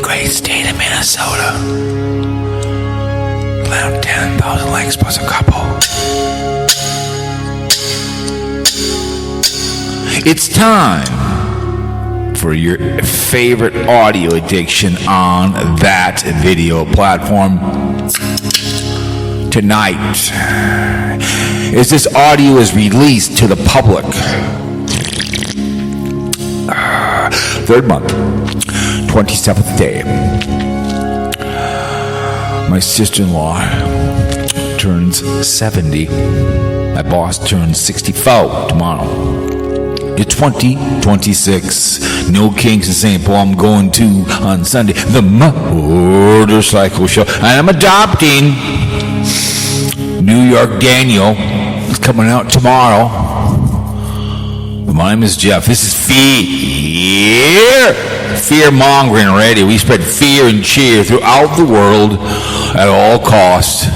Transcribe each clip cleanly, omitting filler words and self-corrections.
great state of Minnesota. About 10,000 lakes plus a couple. It's time for your favorite audio addiction on that video platform. Tonight, as this audio is released to the public, third month, 27th day, my sister-in-law turns 70. My boss turns 64 tomorrow. It's 2026. No Kings in St. Paul. I'm going to on Sunday. The Motorcycle Show. And I'm adopting New York Daniel. It's coming out tomorrow. My name is Jeff. This is fear-mongering radio. We spread fear and cheer throughout the world at all costs.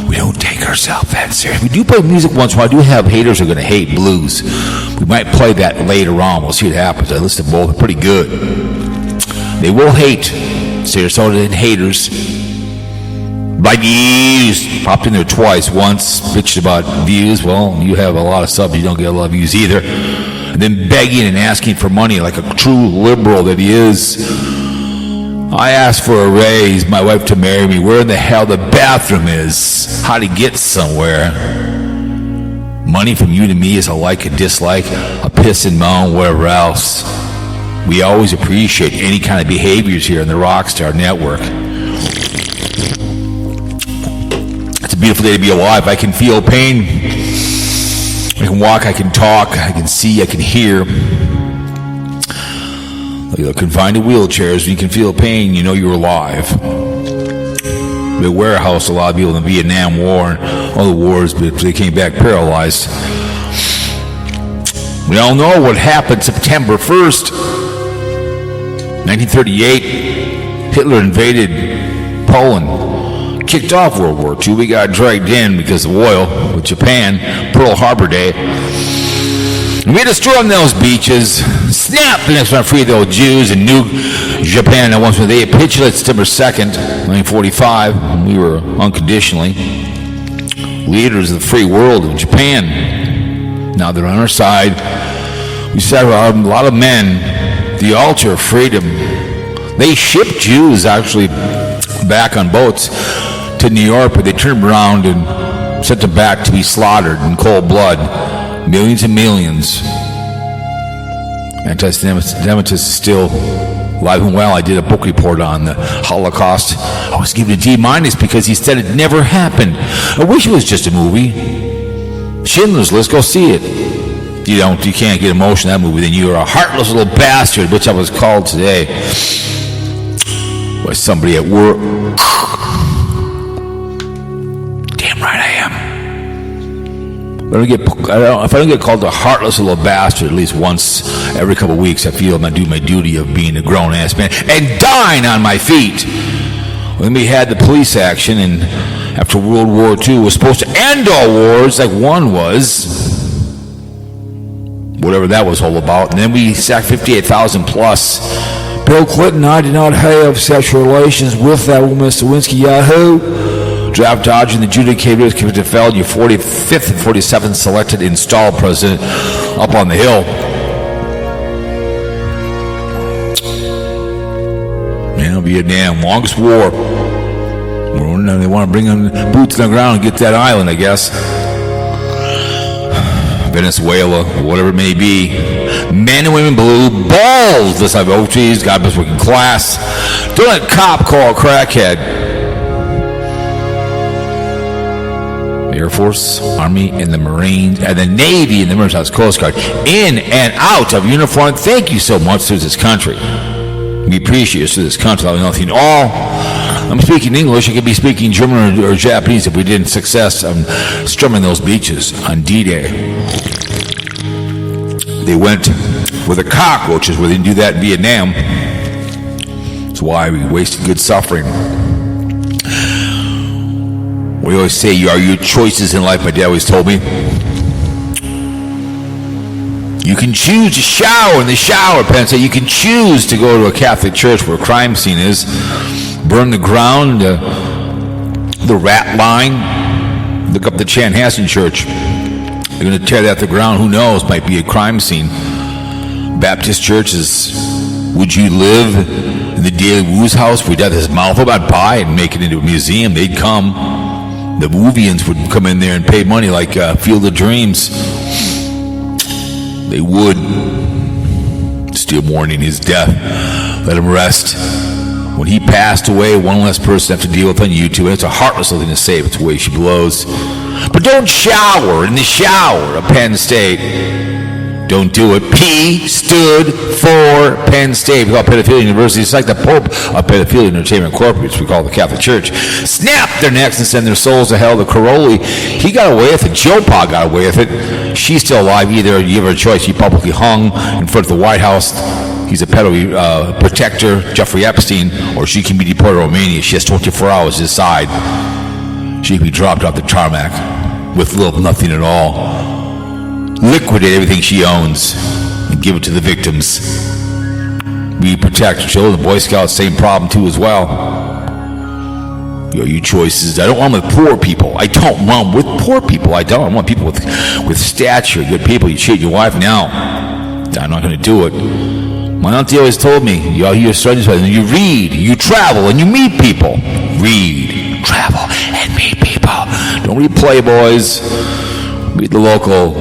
We don't take ourselves that serious. We do play music once in a while. I do have haters who are going to hate blues. We might play that later on. We'll see what happens. I listen to both. They're pretty good. They will hate. Sarasota and haters. BlindViews popped in there twice. Once bitched about views. Well, you have a lot of subs. You don't get a lot of views either. And then begging and asking for money like a true liberal that he is. I asked for a raise, my wife to marry me, where in the hell the bathroom is, how to get somewhere. Money from you to me is a like, a dislike, a piss and moan, whatever else. We always appreciate any kind of behaviors here in the Rockstar Network. It's a beautiful day to be alive. I can feel pain. I can walk, I can talk, I can see, I can hear. You're confined to wheelchairs, and you can feel pain, you know you're alive. They warehoused a lot of people in the Vietnam War and all the wars, but they came back paralyzed. We all know what happened September 1st, 1938. Hitler invaded Poland, kicked off World War II. We got dragged in because of oil with Japan, Pearl Harbor Day. We destroyed those beaches, snapped the next one free those Jews, and nuked Japan. And once they capitulated September 2nd, 1945, and we were unconditionally leaders of the free world of Japan. Now they're on our side. We set a lot of men, the altar of freedom. They shipped Jews actually back on boats to New York, but they turned around and sent them back to be slaughtered in cold blood. Millions and millions. Anti-Semitists is still alive and well. I did a book report on the Holocaust. I was given a D- because he said it never happened. I wish it was just a movie. Schindler's List, go see it. You can't get emotion in that movie, then you're a heartless little bastard, which I was called today by somebody at work. Damn right I am. If I don't get called a heartless little bastard at least once every couple of weeks, I feel I'm not doing my duty of being a grown-ass man and dying on my feet. When we had the police action, and after World War II was supposed to end all wars, like one was, whatever that was all about, and then we sacked 58,000 plus. Bill Clinton, I did not have sexual relations with that woman, Mr. Lewinsky, Yahoo! Draft dodging the adjudicators, convicted felon, your 45th and 47th selected installed president up on the hill. Man, Vietnam, longest war. They want to bring them boots on the ground and get that island, I guess. Venezuela, whatever it may be. Men and women blue balls. This type of OTs, God bless working class. Don't let a cop call a crackhead. Air Force, Army, and the Marines, and the Navy, and the Maritime Coast Guard, in and out of uniform. Thank you so much to this country. We appreciate you to this country. I nothing all. I'm speaking English. I could be speaking German or Japanese if we didn't success on strumming those beaches on D-Day. They went with the cockroaches where they didn't do that in Vietnam. That's why we wasted good suffering. We always say you are your choices in life, my dad always told me. You can choose to shower in the shower, Penn State. You can choose to go to a Catholic church where a crime scene is, burn the ground, the rat line. Look up the Chanhassen Church. They're going to tear that to the ground. Who knows? Might be a crime scene. Baptist churches. Would you live in the Daily Woo's house? If we got his mouth about buy and make it into a museum, they'd come. The Woovians would come in there and pay money like Field of Dreams. They would. Still mourning his death. Let him rest. When he passed away, one less person have to deal with on YouTube. And it's a heartless thing to say, it's the way she blows. But don't shower in the shower at Penn State. Don't do it. P stood for Penn State. We call Pedophilia University. It's like the Pope of Pedophilia Entertainment Corporate, which we call the Catholic Church. Snap their necks and send their souls to hell. The Caroli, he got away with it. Joe Pa got away with it. She's still alive. Either you give her a choice. She publicly hung in front of the White House. He's a pedo protector, Jeffrey Epstein, or she can be deported to Romania. She has 24 hours to decide. She can be dropped off the tarmac with little nothing at all. Liquidate everything she owns and give it to the victims. We protect children. The Boy Scouts, same problem too as well. You choices. I don't want them with poor people. I don't want them with poor people. I don't. I want people with stature, good people. You cheat your wife now. I'm not going to do it. My auntie always told me, you study, you read, you travel, and you meet people. Read, travel, and meet people. Don't read Playboys. Read the local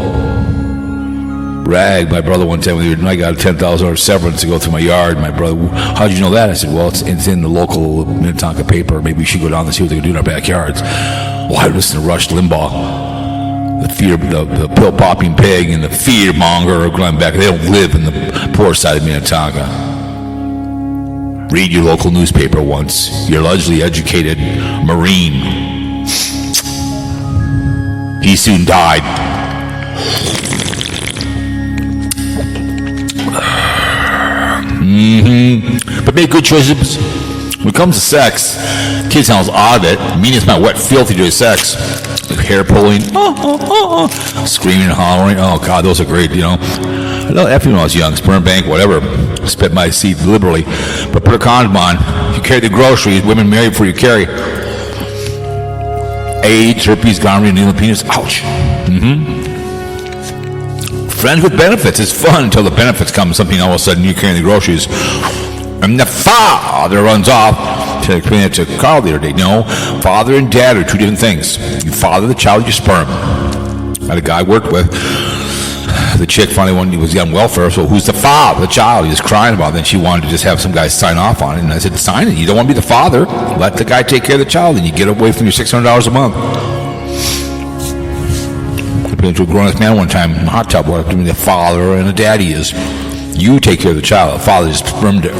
rag. My brother one time, I got a $10,000 severance to go through my yard. My brother, how'd you know that? I said, well, it's in the local Minnetonka paper. Maybe we should go down and see what they can do in our backyards. Well, I listen to Rush Limbaugh, the pill-popping pig and the fear-monger of Glenn Beck. They don't live in the poor side of Minnetonka. Read your local newspaper once. You're allegedly educated Marine. He soon died. But make good choices. When it comes to sex, kid sounds odd at it. I mean, it's not wet, filthy to sex. Like hair pulling, screaming and hollering. Oh God, those are great. I know after when I was young, sperm bank, whatever. Spit my seed liberally, but put a condom on. If you carry the groceries, women marry before you carry. AIDS, herpes, gonorrhea, needle penis. Ouch. Friends with benefits. It's fun until the benefits come. Something all of a sudden you're carrying the groceries. And the father runs off to explain it to Karl the other day. No, father and dad are two different things. You father the child, your sperm. I had a guy I worked with. The chick finally was on welfare, so who's the father? The child. He was crying about it. Then she wanted to just have some guy sign off on it. And I said, sign it. You don't want to be the father. Let the guy take care of the child, and you get away from your $600 a month. To a grown-ass man one time in the hot tub where the father and the daddy is. You take care of the child. The father just spermed it.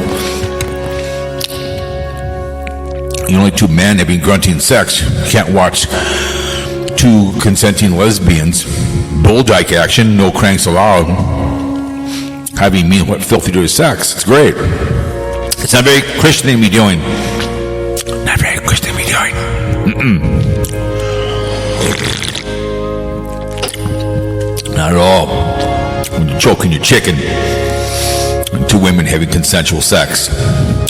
You're only two men having grunting sex. You can't watch two consenting lesbians. Bulldyke action, no cranks allowed. Having mean what filthy dirty sex. It's great. It's not very Christian thing to be doing. Not very Christian thing to be doing. Not at all. When you're choking your chicken and two women having consensual sex,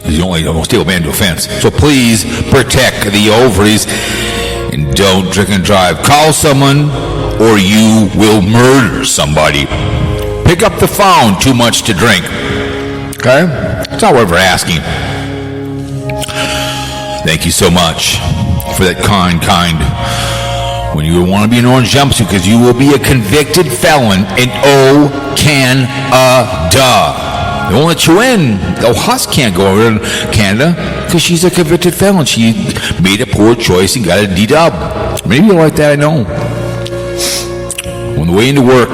you don't steal a man to offense. So please protect the ovaries and don't drink and drive. Call someone or you will murder somebody. Pick up the phone. Too much to drink. Okay? That's all we're ever asking. Thank you so much for that kind. When you want to be an orange jumpsuit, because you will be a convicted felon in Canada. They won't let you in. The Huss can't go over to Canada because she's a convicted felon. She made a poor choice and got a D-dub. Maybe you like that, I know. On the way into work,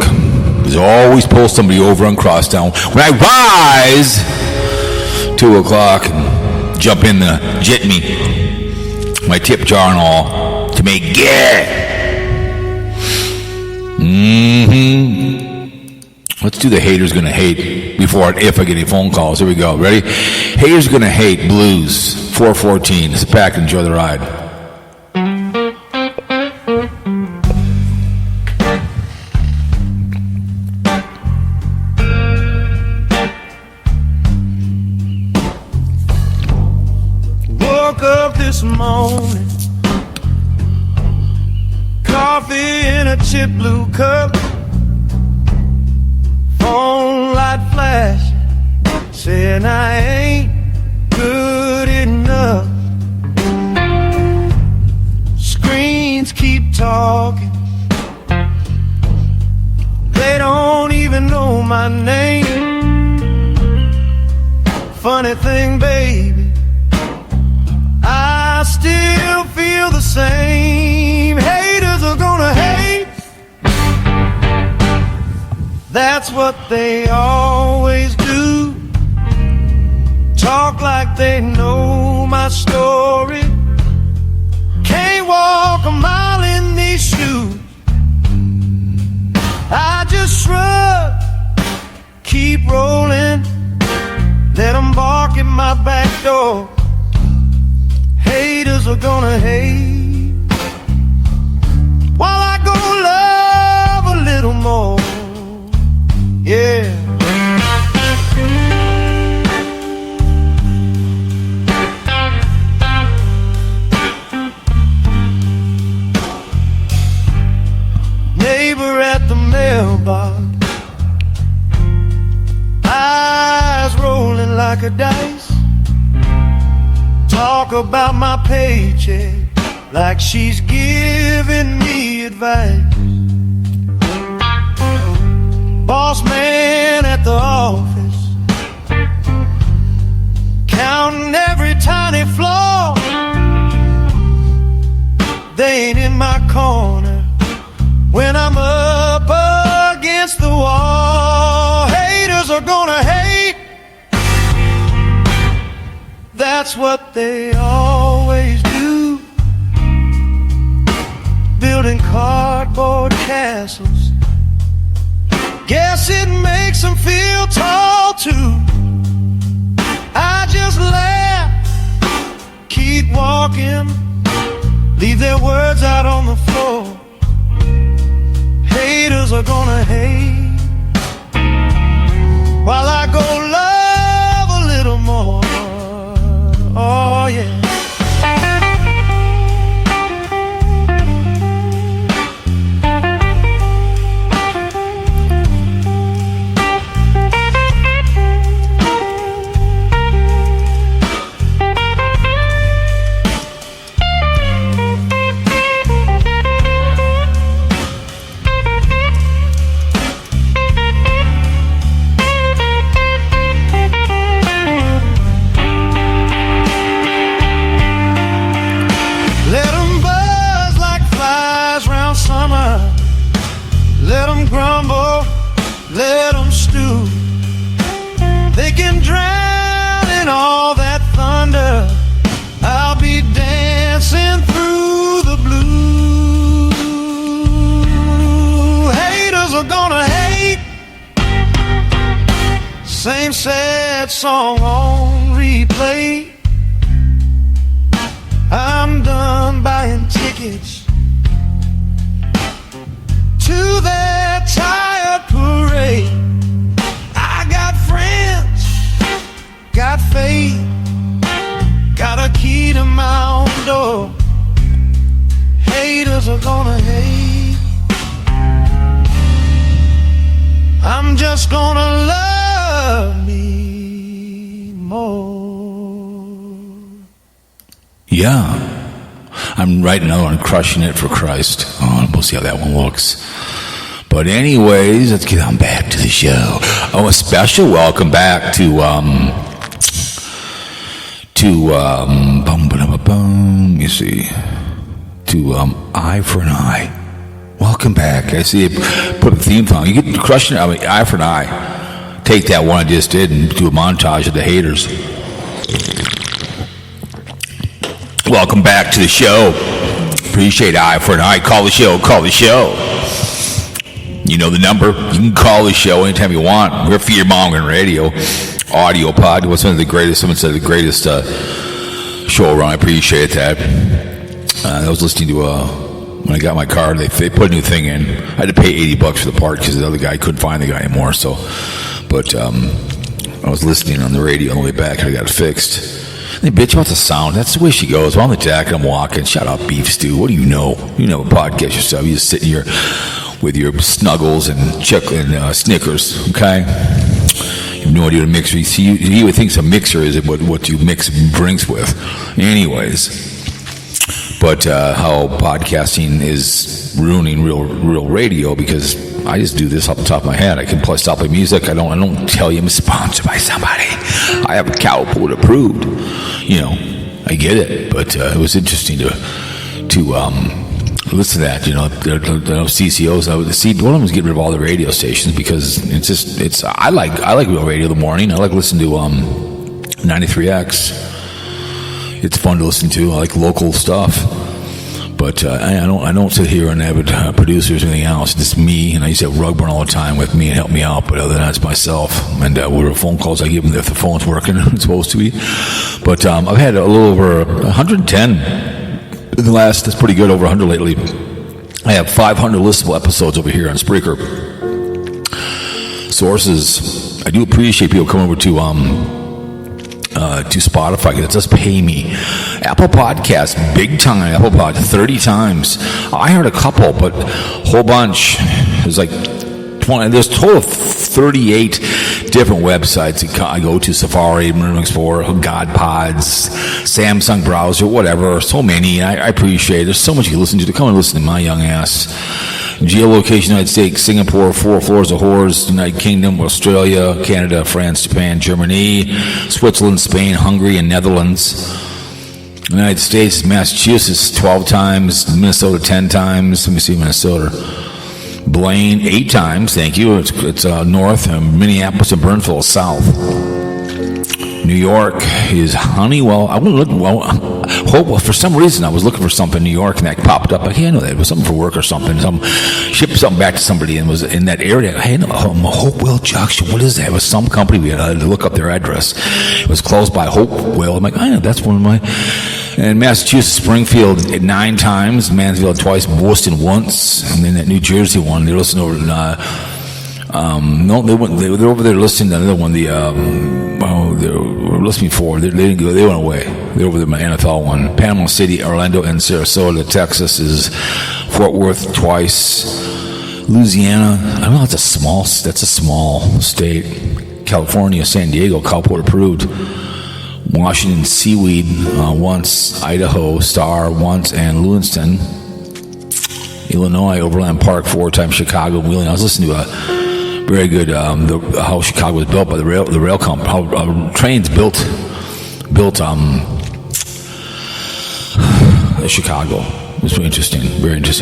there's always pull somebody over on Crosstown. When I rise, 2 o'clock, and jump in the jitney, my tip jar and all, to make get. Let's do the haters gonna hate before if I get any phone calls. Here we go. Ready? Haters gonna hate blues. 414. Sit back and enjoy the ride. Woke up this morning, coffee in a chip blue cup, phone light flashing, saying I ain't good enough. Screens keep talking, they don't even know my name. Funny thing, baby, I still feel the same. Haters are gonna hate, that's what they always do. Talk like they know my story. Can't walk a mile in these shoes. I just shrug, keep rolling, let them bark at my back door. Haters are gonna hate while I go love a little more. Yeah. Neighbor at the mailbox, eyes rolling like a dice. Talk about my paycheck like she's giving me advice. Boss man at the office, counting every tiny flaw. They ain't in my corner when I'm up against the wall. Haters are gonna hate, that's what they always do. Building cardboard castles, guess it makes them feel tall too. I just laugh, keep walking, leave their words out on the floor. Haters are gonna hate while I go love a little more. Oh yeah. Let them grumble, let them stew. They can drown in all that thunder. I'll be dancing through the blue. Haters are gonna hate, same sad song on replay. I'm done buying tickets to their tired parade. I got friends, got faith, got a key to my own door. Haters are gonna hate, I'm just gonna love me more. Yeah. I'm writing another one, Crushing It for Christ. Oh, we'll see how that one looks. But anyways, let's get on back to the show. Oh, a special welcome back to let me see, to Eye for an Eye. Welcome back. I see you put a theme song. You get Crushing It, Eye for an Eye. Take that one I just did and do a montage of the haters. Welcome back to the show. Appreciate Eye for an Eye. Call the show. Call the show. You know the number. You can call the show anytime you want. We're Fear Mongering Radio. Audio pod. What's one of the greatest? Someone said the greatest show around. I appreciate that. I was listening to when I got my car. They put a new thing in. I had to pay $80 for the part because the other guy couldn't find the guy anymore. So, but I was listening on the radio on the way back. I got it fixed. They bitch about the sound. That's the way she goes. Well, on the deck, I'm walking. Shut up, beef stew. What do you know? You know a podcast yourself. You just sitting here with your Snuggles and Snickers, okay? You have no idea what a mixer is. You would think a mixer is what you mix drinks with. Anyways. But how podcasting is ruining real radio, because I just do this off the top of my head. I can stop playing music. I don't tell you I'm sponsored by somebody. I have a Cowpote approved. You know, I get it. But it was interesting to listen to that. You know, the CCOs. One of them was getting rid of all the radio stations, because it's. I like real radio in the morning. I like listening to 93X. It's fun to listen to. I like local stuff, but I don't sit here and have producers or anything else. It's just me, and I used to have Rugburn all the time with me and help me out. But other than that, it's myself. And whatever phone calls I give them, if the phone's working, it's supposed to be. But I've had a little over 110 in the last. That's pretty good. Over 100 lately. I have 500 listenable episodes over here on Spreaker. Sources. I do appreciate people coming over to Spotify, because it does pay me. Apple Podcasts, big time. Apple Pod, 30 times. I heard a couple, but a whole bunch. There's like 20. There's a total of 38 different websites I go to. Safari, Internet Explorer, GodPods, Samsung browser, whatever. So many. I appreciate it. There's so much you can listen to. Come and listen to my young ass. Geolocation, United States, Singapore, 4 floors of whores, United Kingdom, Australia, Canada, France, Japan, Germany, Switzerland, Spain, Hungary, and Netherlands. United States, Massachusetts, 12 times, Minnesota, 10 times. Let me see Minnesota. Blaine, 8 times, thank you. It's north, Minneapolis and Burnville, south. New York is Honeywell. I wouldn't look. Well, for some reason, I was looking for something in New York, and that popped up. Like, hey, I know that. It was something for work or something. Shipped something back to somebody and was in that area. Hey, no, Hopewell Junction. What is that? It was some company. We had to look up their address. It was close by Hopewell. I'm like, I know, that's one of my. And Massachusetts, Springfield 9 times, Mansfield twice, Boston once, and then that New Jersey one. They're listening over. No, they were over there listening to another one. They were listening for. They didn't go. They went away. They're over there. My NFL one. Panama City, Orlando, and Sarasota. Texas is Fort Worth twice. Louisiana. I don't know. That's a small state. California, San Diego, Cowpote approved. Washington, Seaweed once. Idaho, Star once, and Lewiston. Illinois, Overland Park 4 times. Chicago, Wheeling. I was listening to a very good how Chicago was built by the rail company. How trains built Chicago. It was very interesting.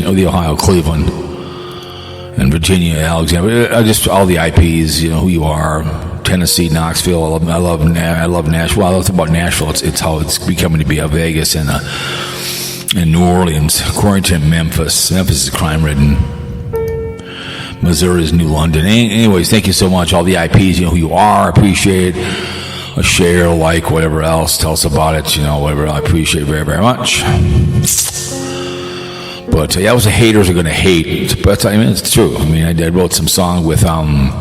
Oh, the Ohio, Cleveland, and Virginia, Alexander. Just all the IPs. You know who you are. Tennessee, Knoxville. I love Nashville. I love about Nashville. It's how it's becoming to be a Vegas and New Orleans, Quarantine, Memphis. Memphis is crime-ridden. Missouri is New London. Anyways, thank you so much. All the IPs, you know who you are. Appreciate it. A share, like, whatever else. Tell us about it. You know, whatever. I appreciate it very, very much. But that was the haters are going to hate. But I mean, it's true. I mean, I wrote some song with someone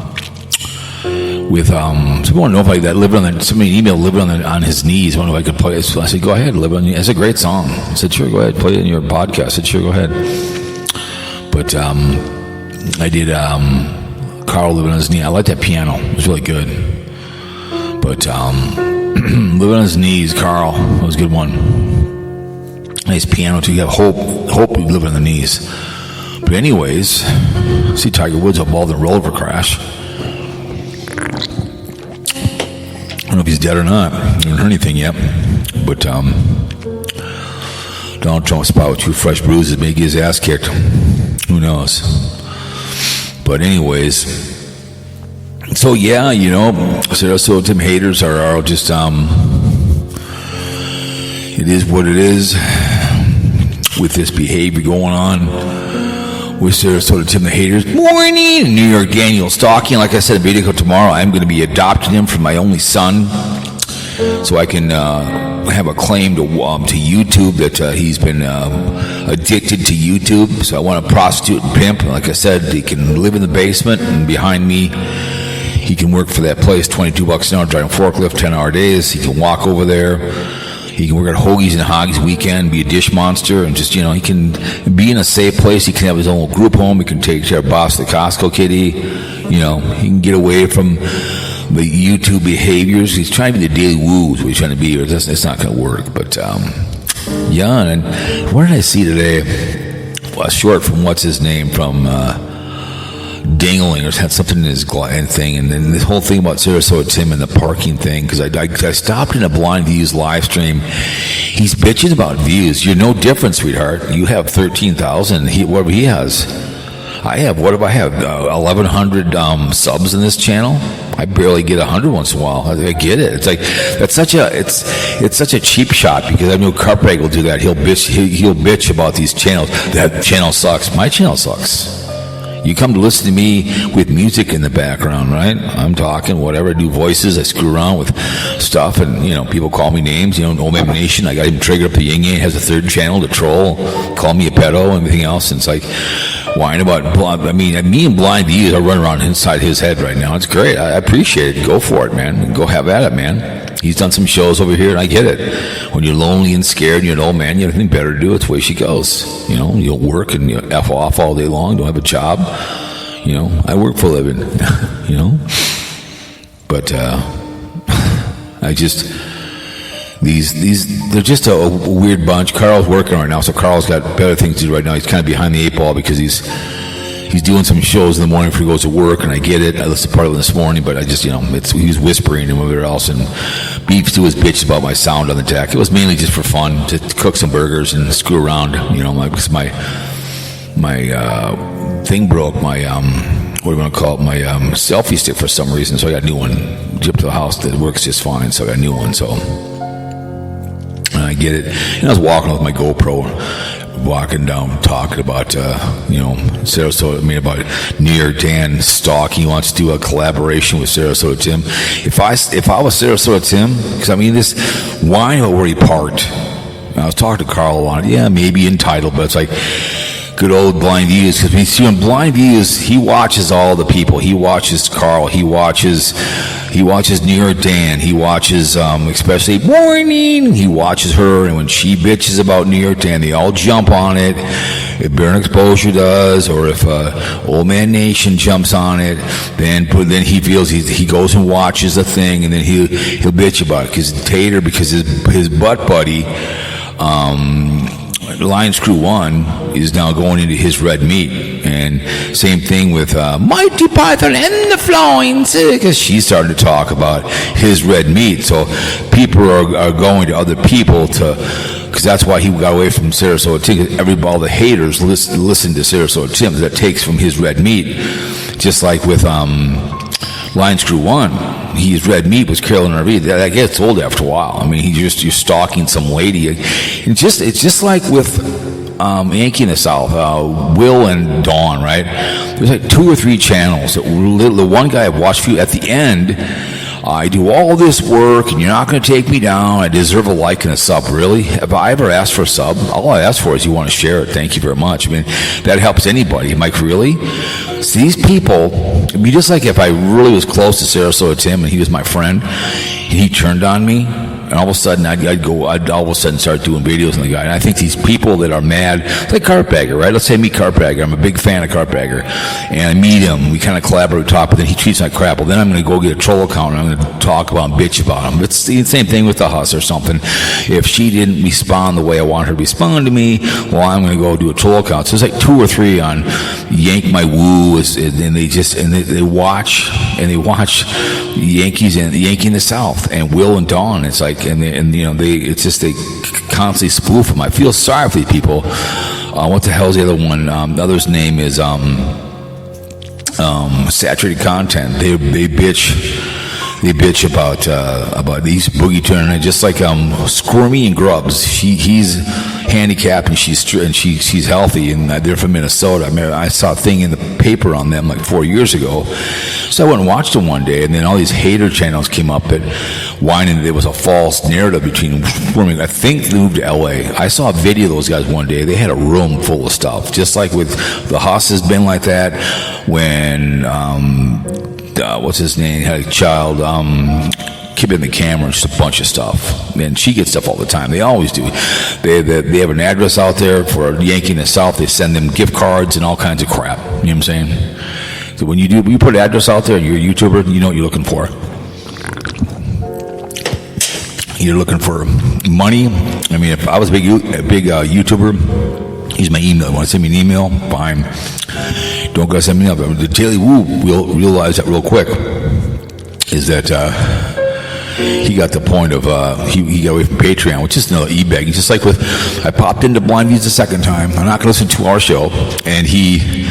want to know if I that living on somebody emailed living on his knees. I want to know if I could play it. So I said, go ahead, live on. It's a great song. I said, sure, go ahead, play it in your podcast. I said, sure, go ahead. But I did Karl living on his knee. I like that piano. It was really good. But living on his knees, Karl, that was a good one. Nice piano too. You have hope you live on the knees. But anyways, see Tiger Woods involved in a roller crash. I don't know if he's dead or not. I haven't heard anything yet. But Donald Trump spot with 2 fresh bruises, maybe his ass kicked. Who knows? But anyways, so yeah, you know, so Tim haters are just it is what it is with this behavior going on with Sarasota Tim the haters. Morning, New York Daniel stalking. Like I said, in video tomorrow, I'm going to be adopting him from my only son, so I can have a claim to YouTube that he's been addicted to YouTube. So I want a prostitute and pimp. Like I said, he can live in the basement, and behind me, he can work for that place, $22 an hour, driving forklift, 10-hour days. He can walk over there. He can work at Hoagies and Hoggies weekend, be a dish monster, and just, he can be in a safe place. He can have his own little group home. He can take care of Boss the Costco kitty. He can get away from the YouTube behaviors. He's trying to be the Daily Woo, is what he's trying to be. It's not going to work. But, and what did I see today? Well, short from what's his name from Dingling, or had something in his thing, and then this whole thing about Sarasota Tim and the parking thing, because I stopped in a BlindViews live stream. He's bitching about views. You're no different, sweetheart. You have 13,000. Whatever he has. I have, what do I have? 1,100 subs in this channel. I barely get 100 once in a while. I get it. It's like it's such a cheap shot, because I know Carpeg will do that. He'll bitch about these channels. That channel sucks. My channel sucks. You come to listen to me with music in the background, right? I'm talking, whatever, I do voices, I screw around with stuff, and, people call me names, Nomadic Nation. I got him triggered up the Yin Yang, has a third channel to troll, call me a pedo, and everything else, and it's like, whine about, me and BlindViews are running around inside his head right now. It's great. I appreciate it. Go for it, man. Go have at it, man. He's done some shows over here, and I get it. When you're lonely and scared, and you're an old man, you have nothing better to do. It's the way she goes. You'll work and you F off all day long, don't have a job. I work for a living, But, I just, they're just a weird bunch. Karl's working right now, so Karl's got better things to do right now. He's kind of behind the 8 ball because he's doing some shows in the morning before he goes to work, and I get it. I listened to part of it this morning, but I just, he was whispering and whatever else, and beefs to his bitch about my sound on the deck. It was mainly just for fun, to cook some burgers and screw around, because my thing broke, my, what do you want to call it, my selfie stick for some reason, so I got a new one. Shipped to the house that works just fine, so I got a new one, so I get it. And I was walking with my GoPro, walking down, talking about, Sarasota, about New York Dan stalking. He wants to do a collaboration with Sarasota Tim. If I was Sarasota Tim, because this wine already parked. I was talking to Karl a lot. Yeah, maybe entitled, but it's like good old BlindViews, because when you see on BlindViews, he watches all the people. He watches Karl. He watches New York Dan. He watches, especially Morning. He watches her, and when she bitches about New York Dan, they all jump on it. If Burn Exposure does, or if Old Man Nation jumps on it, then he feels he goes and watches the thing, and then he'll bitch about it because Tater, because his butt buddy, Lions Crew 1 is now going into his red meat, and same thing with Mighty Python and the Flowing, because she's starting to talk about his red meat. So people are going to other people because that's why he got away from Sarasota Tim. All the haters listen to Sarasota Tim. That takes from his red meat, just like with Lions Crew 1. His red meat was Carolyn RV. That gets old after a while. You're stalking some lady. It's just like with Yankee in the South, Will and Dawn, right? There's like 2 or 3 channels. The one guy I've watched at the end, I do all this work, and you're not going to take me down. I deserve a like and a sub. Really? Have I ever asked for a sub? All I ask for is you want to share it. Thank you very much. That helps anybody. I'm like, really? So these people, just like if I really was close to Sarasota Tim and he was my friend, and he turned on me, and all of a sudden I'd all of a sudden start doing videos on the guy. And I think these people that are mad, like Carpegger, right? Let's say I meet Carpegger. I'm a big fan of Carpegger, and I meet him. We kind of collaborate, talk, but then he treats me like crap. Well, then I'm going to go get a troll account, and I'm going to talk about him, bitch about him. It's the same thing with the Huss or something. If she didn't respond the way I want her to respond to me, well, I'm going to go do a troll account. So there's like 2 or 3 on Yank My Woo, and they watch Yankees and Yankee in the South and Will and Dawn. It's like, they constantly spoof them. I feel sorry for these people. What the hell's the other one? The other's name is Saturated Content. They bitch about these boogie tournaments, just like Squirmy and Grubbs. He's handicapped and she's healthy, and they're from Minnesota. I saw a thing in the paper on them like 4 years ago, so I went and watched them one day, and then all these hater channels came up that whining that there was a false narrative between Squirmy. I think they moved to LA. I saw a video of those guys one day. They had a room full of stuff, just like with the Haas has been like that when what's his name had a child, keep in the camera, just a bunch of stuff. And she gets stuff all the time. They always do. They have an address out there for a Yankee in the South. They send them gift cards and all kinds of crap. You know what I'm saying? So when you put an address out there and you're a YouTuber, you know what you're looking for. You're looking for money. I mean, if I was a big YouTuber, use my email. You want to send me an email? Fine. Don't go send me up. The Daily Woo will realize that real quick. Is that he got the point of he got away from Patreon, which is another e-bag. He's just like with I popped into BlindViews the second time. I'm not going to listen to our show, and he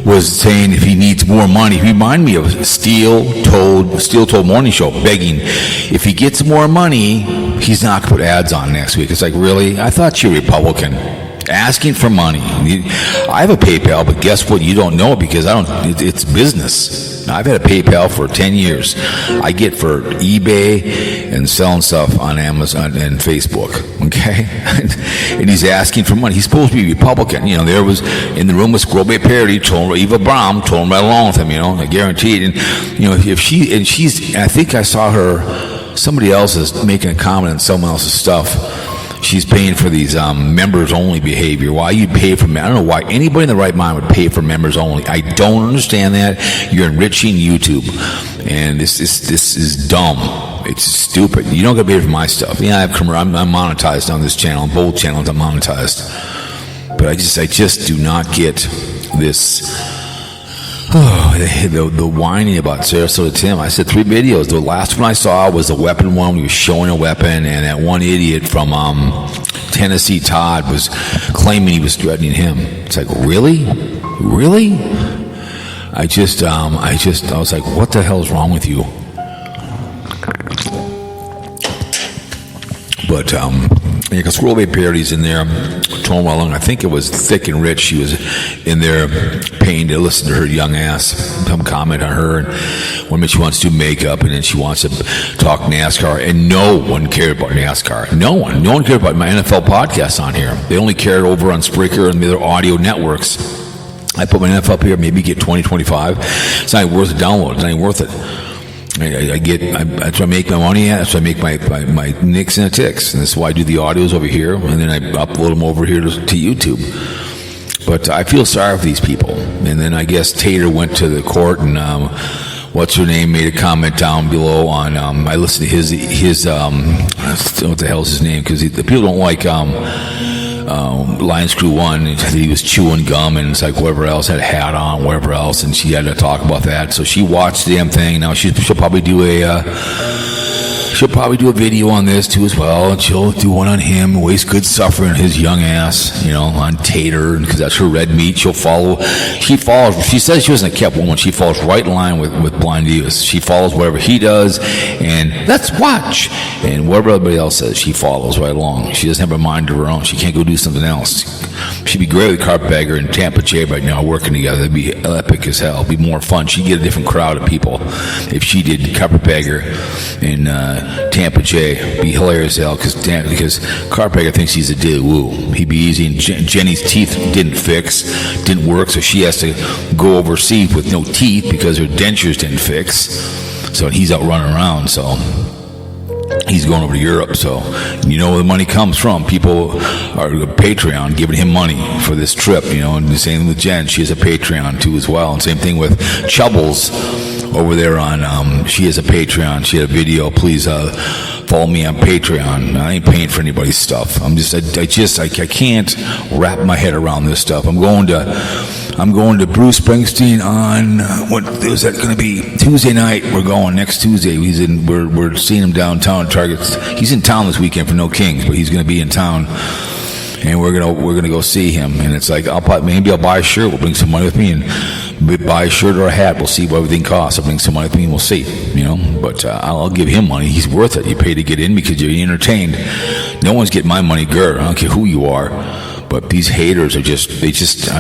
was saying if he needs more money. He reminded me of Steel Told Morning Show begging if he gets more money, he's not going to put ads on next week. It's like, really? I thought you were Republican. Asking for money. I have a PayPal, but guess what? You don't know it because it's business. I've had a PayPal for 10 years. I get for eBay and selling stuff on Amazon and Facebook. Okay? And he's asking for money. He's supposed to be Republican. You know, there was in the room with Squirrel Bay Parody, Eva Braun told him right along with him, you know, I guarantee it. And, you know, I think I saw her, somebody else is making a comment on someone else's stuff. She's paying for these members-only behavior. Why you pay for? I don't know why anybody in the right mind would pay for members-only. I don't understand that. You're enriching YouTube, and this is dumb. It's stupid. You don't get paid for my stuff. Yeah, I'm monetized on this channel. Both channels I'm monetized, but I just do not get this. The whining about Sarasota Tim. I said 3 videos. The last one I saw was the weapon one. We were showing a weapon, and that one idiot from Tennessee, Todd, was claiming he was threatening him. It's like, really? I was like, what the hell is wrong with you? But because Squirrel Bay Parody's in there, Tom Welling, I think it was Thick and Rich. She was in there paying to listen to her young ass come comment on her, and one minute she wants to do makeup, and then she wants to talk NASCAR, and no one cared about NASCAR. No one cared about my NFL podcast on here. They only cared over on Spreaker and the other audio networks. I put my NFL up here, maybe get 20, 25. It's not even worth the download. It's not even worth it. That's why I make my money at. That's why I make my nicks and ticks. And that's why I do the audios over here, and then I upload them over here to YouTube. But I feel sorry for these people. And then I guess Tater went to the court, and what's her name made a comment down below on. I listened to his what the hell is his name? Because the people don't like Lions Crew 1, he was chewing gum, and it's like whatever else, had a hat on, whatever else, and she had to talk about that. So she watched the damn thing. Now she'll probably do a video on this too as well, and she'll do one on him. Waste good suffering his young ass, you know, on Tater, because that's her red meat. She follows. She says she wasn't a kept woman. She falls right in line with BlindViews. She follows whatever he does, and let's watch. And whatever everybody else says, she follows right along. She doesn't have a mind of her own. She can't go do something else. She'd be great with Carpetbagger and Tampa J right now working together. It'd be epic as hell. It'd be more fun. She'd get a different crowd of people if she did Carpetbagger and Tampa J. It'd be hilarious as hell because Carpetbagger thinks he's a Daily Woo. He'd be easy, and Jenny's teeth didn't work, so she has to go overseas with no teeth because her dentures didn't fix. So he's out running around, so he's going over to Europe. So you know where the money comes from. People are Patreon giving him money for this trip, you know, and the same with Jen. She has a Patreon too as well. And same thing with Chubbles over there on she has a Patreon. She had a video. Please follow me on Patreon. I ain't paying for anybody's stuff. I can't wrap my head around this stuff. I'm going to Bruce Springsteen on what is that going to be? Tuesday night. We're going next Tuesday. We're seeing him downtown at Target. He's in town this weekend for No Kings, but he's going to be in town, and we're gonna go see him. And it's like maybe I'll buy a shirt. We'll bring some money with me and buy a shirt or a hat. We'll see what everything costs. I'll bring some money with me and we'll see. You know, but I'll give him money. He's worth it. You pay to get in because you're entertained. No one's getting my money, girl. I don't care who you are. But these haters are I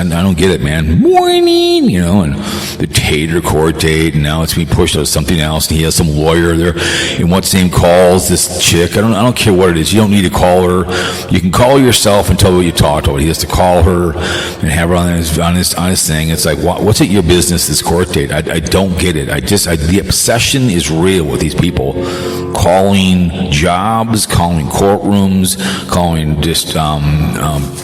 don't get it, man. Morning, and the tater court date, and now it's being pushed to something else, and he has some lawyer there, and what's his name calls this chick. I don't care what it is. You don't need to call her. You can call yourself and tell her what you talked about. He has to call her and have her on his thing. It's like, what's it your business, this court date? I don't get it. The obsession is real with these people. Calling jobs, calling courtrooms, calling just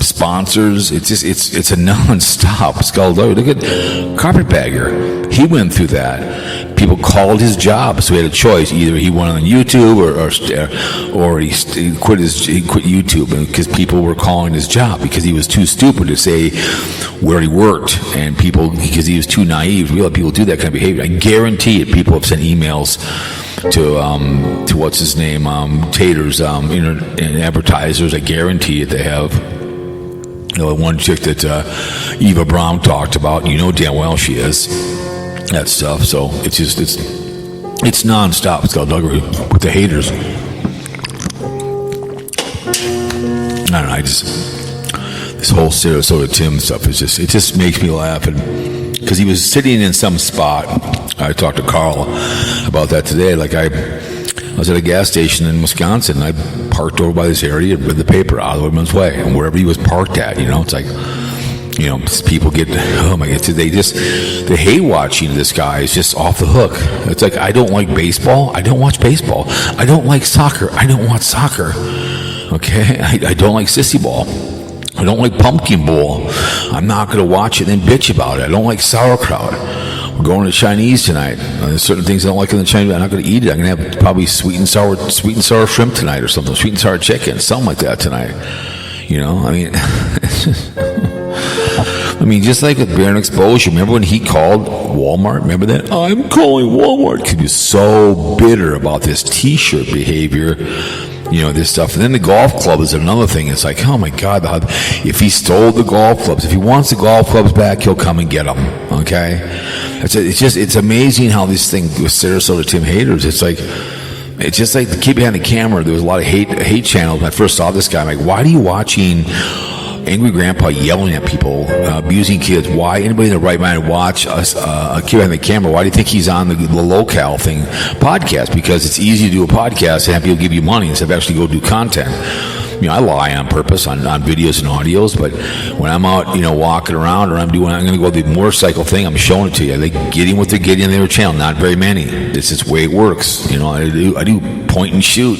sponsors. It's a non-stop skullduggery. Look at Carpetbagger. He went through that. People called his job, so he had a choice. Either he went on YouTube or he quit YouTube because people were calling his job because he was too stupid to say where he worked, and because he was too naive. Real people do that kind of behavior. I guarantee it. People have sent emails to what's his name, Taters, and advertisers. I guarantee it. They have. One chick that Eva Braun talked about. You know damn well she is. That stuff. So it's non-stop. It's called skullduggery with the haters. I don't know. This whole Sarasota Tim stuff it just makes me laugh, because he was sitting in some spot. I talked to Karl about that today. Like I was at a gas station in Wisconsin, and I parked over by this area and read the paper out of the Women's Way, and wherever he was parked at, it's like, people get, oh my God, the hate watching this guy is just off the hook. It's like, I don't like baseball. I don't watch baseball. I don't like soccer. I don't watch soccer. Okay? I don't like sissy ball. I don't like pumpkin bowl. I'm not going to watch it and then bitch about it. I don't like sauerkraut. We're going to Chinese tonight. There's certain things I don't like in the Chinese. I'm not going to eat it. I'm going to have probably sweet and sour shrimp tonight or something. Sweet and sour chicken, something like that tonight. Just like with Baron Exposure. Remember when he called Walmart? Remember that? I'm calling Walmart because he was so bitter about this T-shirt behavior. This stuff. And then the golf club is another thing. It's like, oh my God, if he stole the golf clubs, if he wants the golf clubs back, he'll come and get them. Okay? It's amazing how this thing with Sarasota Tim haters, it's just like the kid behind the camera. There was a lot of hate channels. When I first saw this guy, I'm like, why are you watching angry grandpa yelling at people, abusing kids? Why anybody in their right mind would watch a kid behind the camera? Why do you think he's on the locale thing podcast? Because it's easy to do a podcast and have people give you money instead of actually go do content. I lie on purpose on videos and audios, but when I'm out, walking around, or I'm going to go the motorcycle thing, I'm showing it to you. They're getting what they're getting in their channel. Not very many. This is the way it works. I do point and shoot.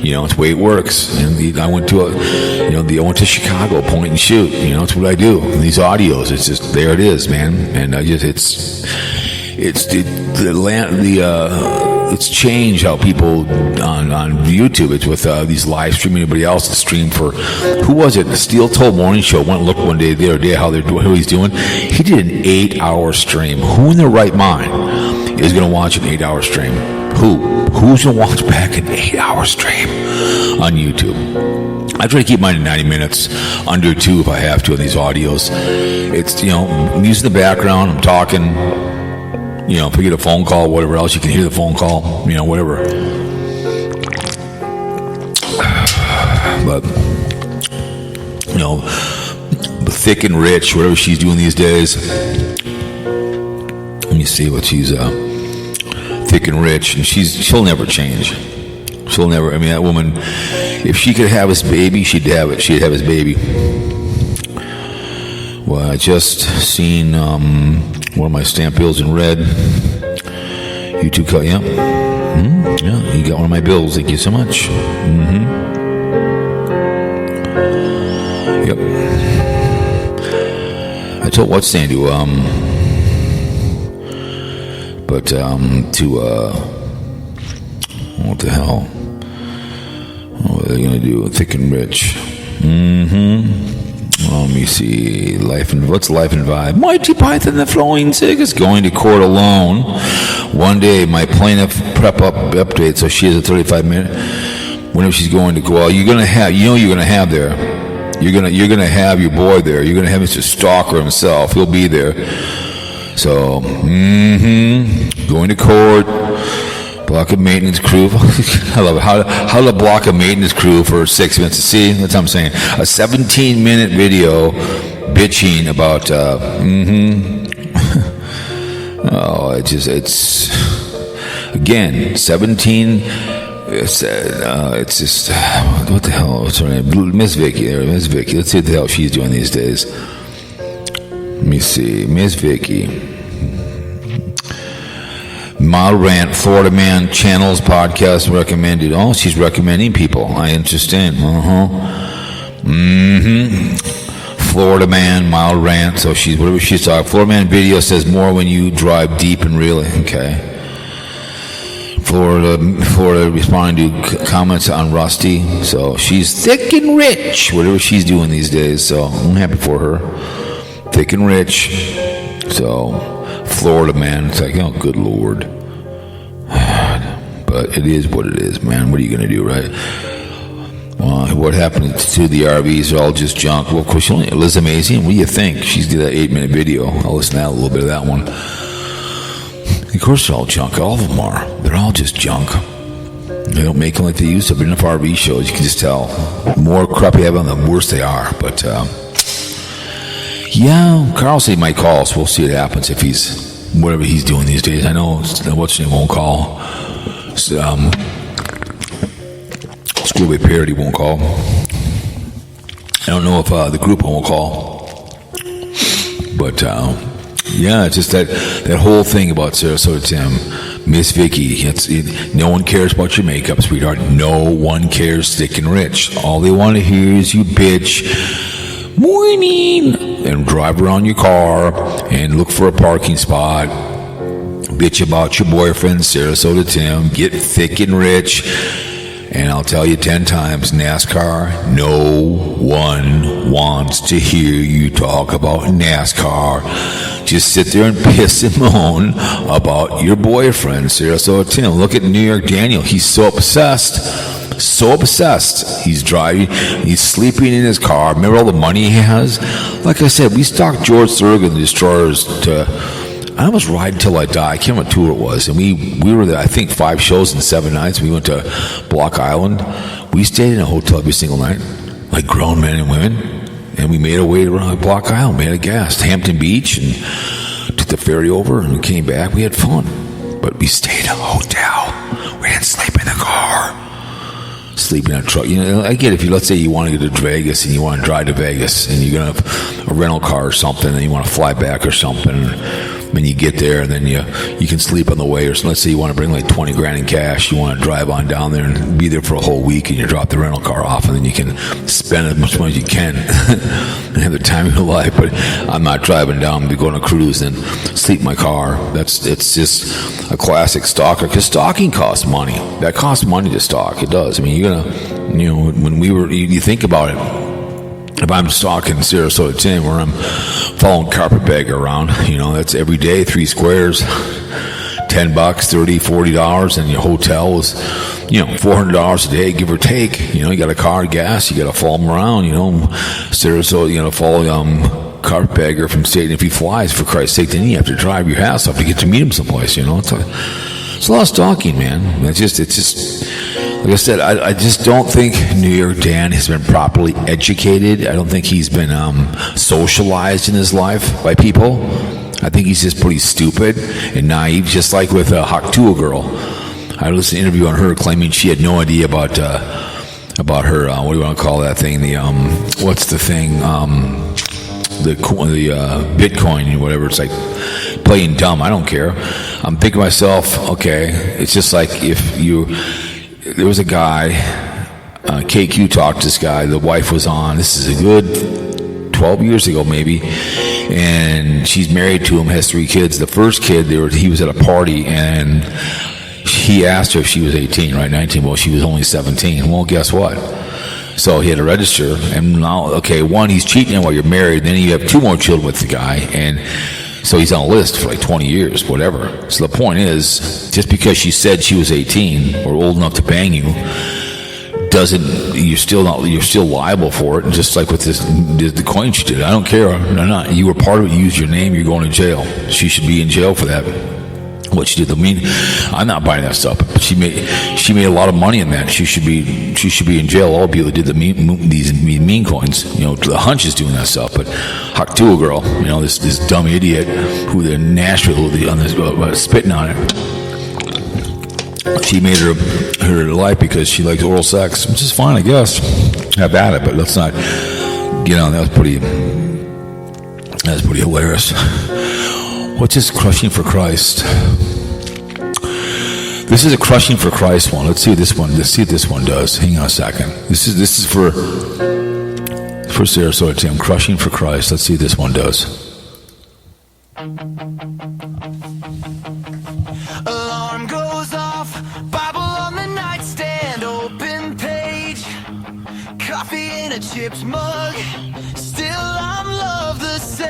It's the way it works. And I went to I went to Chicago, point and shoot. It's what I do. And these audios, it's just, there it is, man. And it's changed how people on YouTube. It's with these live streaming. Anybody else to stream for, who was it? The Steel Toe Morning Show. Went and looked one day, the other day, how he's doing. He did an 8-hour stream. Who in their right mind is going to watch an 8-hour stream? Who's going to watch back an 8-hour stream on YouTube? I try to keep mine to 90 minutes, under 2 if I have to, in these audios. It's, I'm using the background, I'm talking, if I get a phone call, whatever else, you can hear the phone call, whatever. But, Thick and Rich, whatever she's doing these days. Let me see what she's, Thick and Rich, and she'll never change. She'll never. That woman, if she could have his baby, she'd have it. She'd have his baby. Well, I just seen one of my stamp bills in red. YouTube cut, yeah. Yeah, you got one of my bills. Thank you so much. Yep. I told what's saying to what the hell? What are they gonna do? Thick and Rich. Well, let me see. What's Life and Vibe? Mighty Python the Flowing Sick is going to court alone. One day, my plaintiff update. So she has a 35-minute. Whenever she's going to court, well, you're gonna have there. You're gonna have your boy there. You're gonna have Mr. Stalker himself. He'll be there. So, going to court. Block a maintenance crew. I love it. How to block a maintenance crew for 6 minutes. See, that's what I'm saying. A 17-minute video bitching about. Oh, it's again 17. It's just what the hell? What's her name? MzVicky. There, MzVicky. Let's see what the hell she's doing these days. Let me see, MzVicky. Mild Rant, Florida Man Channels podcast recommended. Oh, she's recommending people. I understand. Florida Man, Mild Rant. So she's whatever she's talking. Florida Man video says more when you drive deep and really. Okay. Florida responding to comments on Rusty. So she's thick and rich. Whatever she's doing these days. So I'm happy for her. Thick and rich. So. Florida Man, it's like, oh, good Lord. But it is what it is, man. What are you going to do, right? What happened to the RVs are all just junk. Well, of course, Liz Amazing, what do you think? She's did that 8-minute video. I'll listen to that, a little bit of that one. Of course, they're all junk. All of them are. They're all just junk. They don't make them like they used to. But enough RV shows, you can just tell. The more crap you have on them, the worse they are. But, yeah, Karl said he might call, so we'll see what happens if he's, whatever he's doing these days. I know what's his name won't call. Schoolboy Parody won't call. I don't know if the group won't call. But, yeah, it's just that whole thing about Sarasota Tim, MzVicky. No one cares about your makeup, sweetheart. No one cares thick and rich. All they want to hear is you bitch. Morning, and drive around your car and look for a parking spot, bitch about your boyfriend Sarasota Tim, get thick and rich, and I'll tell you 10 times, NASCAR, no one wants to hear you talk about NASCAR. Just sit there and piss and moan about your boyfriend Sarasota Tim. Look at New York Daniel, he's so obsessed. He's driving, he's sleeping in his car. Remember all the money he has? Like I said, we stalked George Thorogood, the Destroyers, I almost ride until I die. I can't remember what tour it was. And we were there, I think, 5 shows in 7 nights. We went to Block Island. We stayed in a hotel every single night, like grown men and women. And we made our way around Block Island, made a gas to Hampton Beach, and took the ferry over, and we came back. We had fun. But we stayed in a hotel. We didn't sleep in the car. Sleep in a truck. I get if let's say you want to go to Vegas and you want to drive to Vegas and you're going to have a rental car or something and you want to fly back or something. When you get there, and then you can sleep on the way, or so let's say you want to bring like $20,000 in cash, you want to drive on down there and be there for a whole week, and you drop the rental car off, and then you can spend as much money as you can and have the time of your life. But I'm not driving down to go on a cruise and sleep in my car. It's just a classic stalker, because stalking costs money. That costs money to stalk. It does. I mean, you're gonna, when you think about it. If I'm stalking Sarasota Tim, where I'm following Carpetbagger around, that's every day, 3 squares, $10, $30, $40, and your hotel is, $400 a day, give or take. You got a car, gas, you got to follow him around. Sarasota, you got to follow Carpetbagger from state. And if he flies, for Christ's sake, then you have to drive your ass off to get to meet him someplace. It's a lot of stalking, man. It's just. Like I said, I just don't think New York Dan has been properly educated. I don't think he's been socialized in his life by people. I think he's just pretty stupid and naive, just like with Haktua girl. I listened to an interview on her claiming she had no idea about her, what do you want to call that thing? What's the thing? The Bitcoin or whatever. It's like playing dumb. I don't care. I'm thinking to myself, okay, it's just like there was a guy, KQ talked to this guy, the wife was on, this is a good 12 years ago maybe, and she's married to him, has 3 kids. The first kid, he was at a party, and he asked her if she was 18, right, 19, well, she was only 17. Well, guess what? So he had to register, and now, okay, one, he's cheating while you're married, then you have 2 more children with the guy, and so he's on a list for like 20 years, whatever. So the point is, just because she said she was 18 or old enough to bang you, you're still liable for it. And just like with the coin she did, I don't care. No, you were part of it. You used your name. You're going to jail. She should be in jail for that. what she did. I'm not buying that stuff, but she made a lot of money in that. She should be in jail. All the people that did these meme coins, the hunch is doing that stuff. But Huck to a girl, this dumb idiot who they're in Nashville, spitting on it. She made her life because she likes oral sex, which is fine, I guess. Have at it, but let's not get on. That was pretty hilarious. What's this crushing for Christ? This is a crushing for Christ one. Let's see what this one does. Hang on a second. This is for Sarasota Tim. Crushing for Christ. Let's see what this one does. Alarm goes off, Bible on the nightstand, open page, coffee in a chips mug, still I'm loved the same.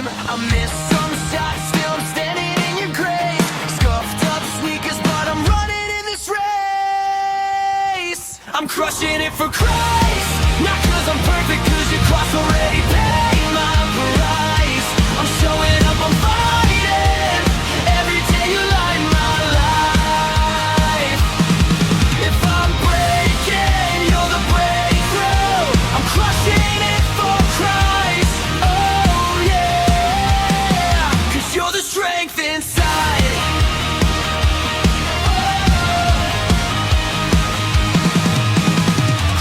I miss some shots, still I'm standing in your grave, scuffed up sneakers, but I'm running in this race. I'm crushing it for Christ, not cause I'm perfect, cause your cross already paid my price. I'm showing up, I'm fighting, every day you light my life. If I'm breaking, you're the breakthrough. I'm crushing it for Christ, oh yeah, cause you're the strength inside.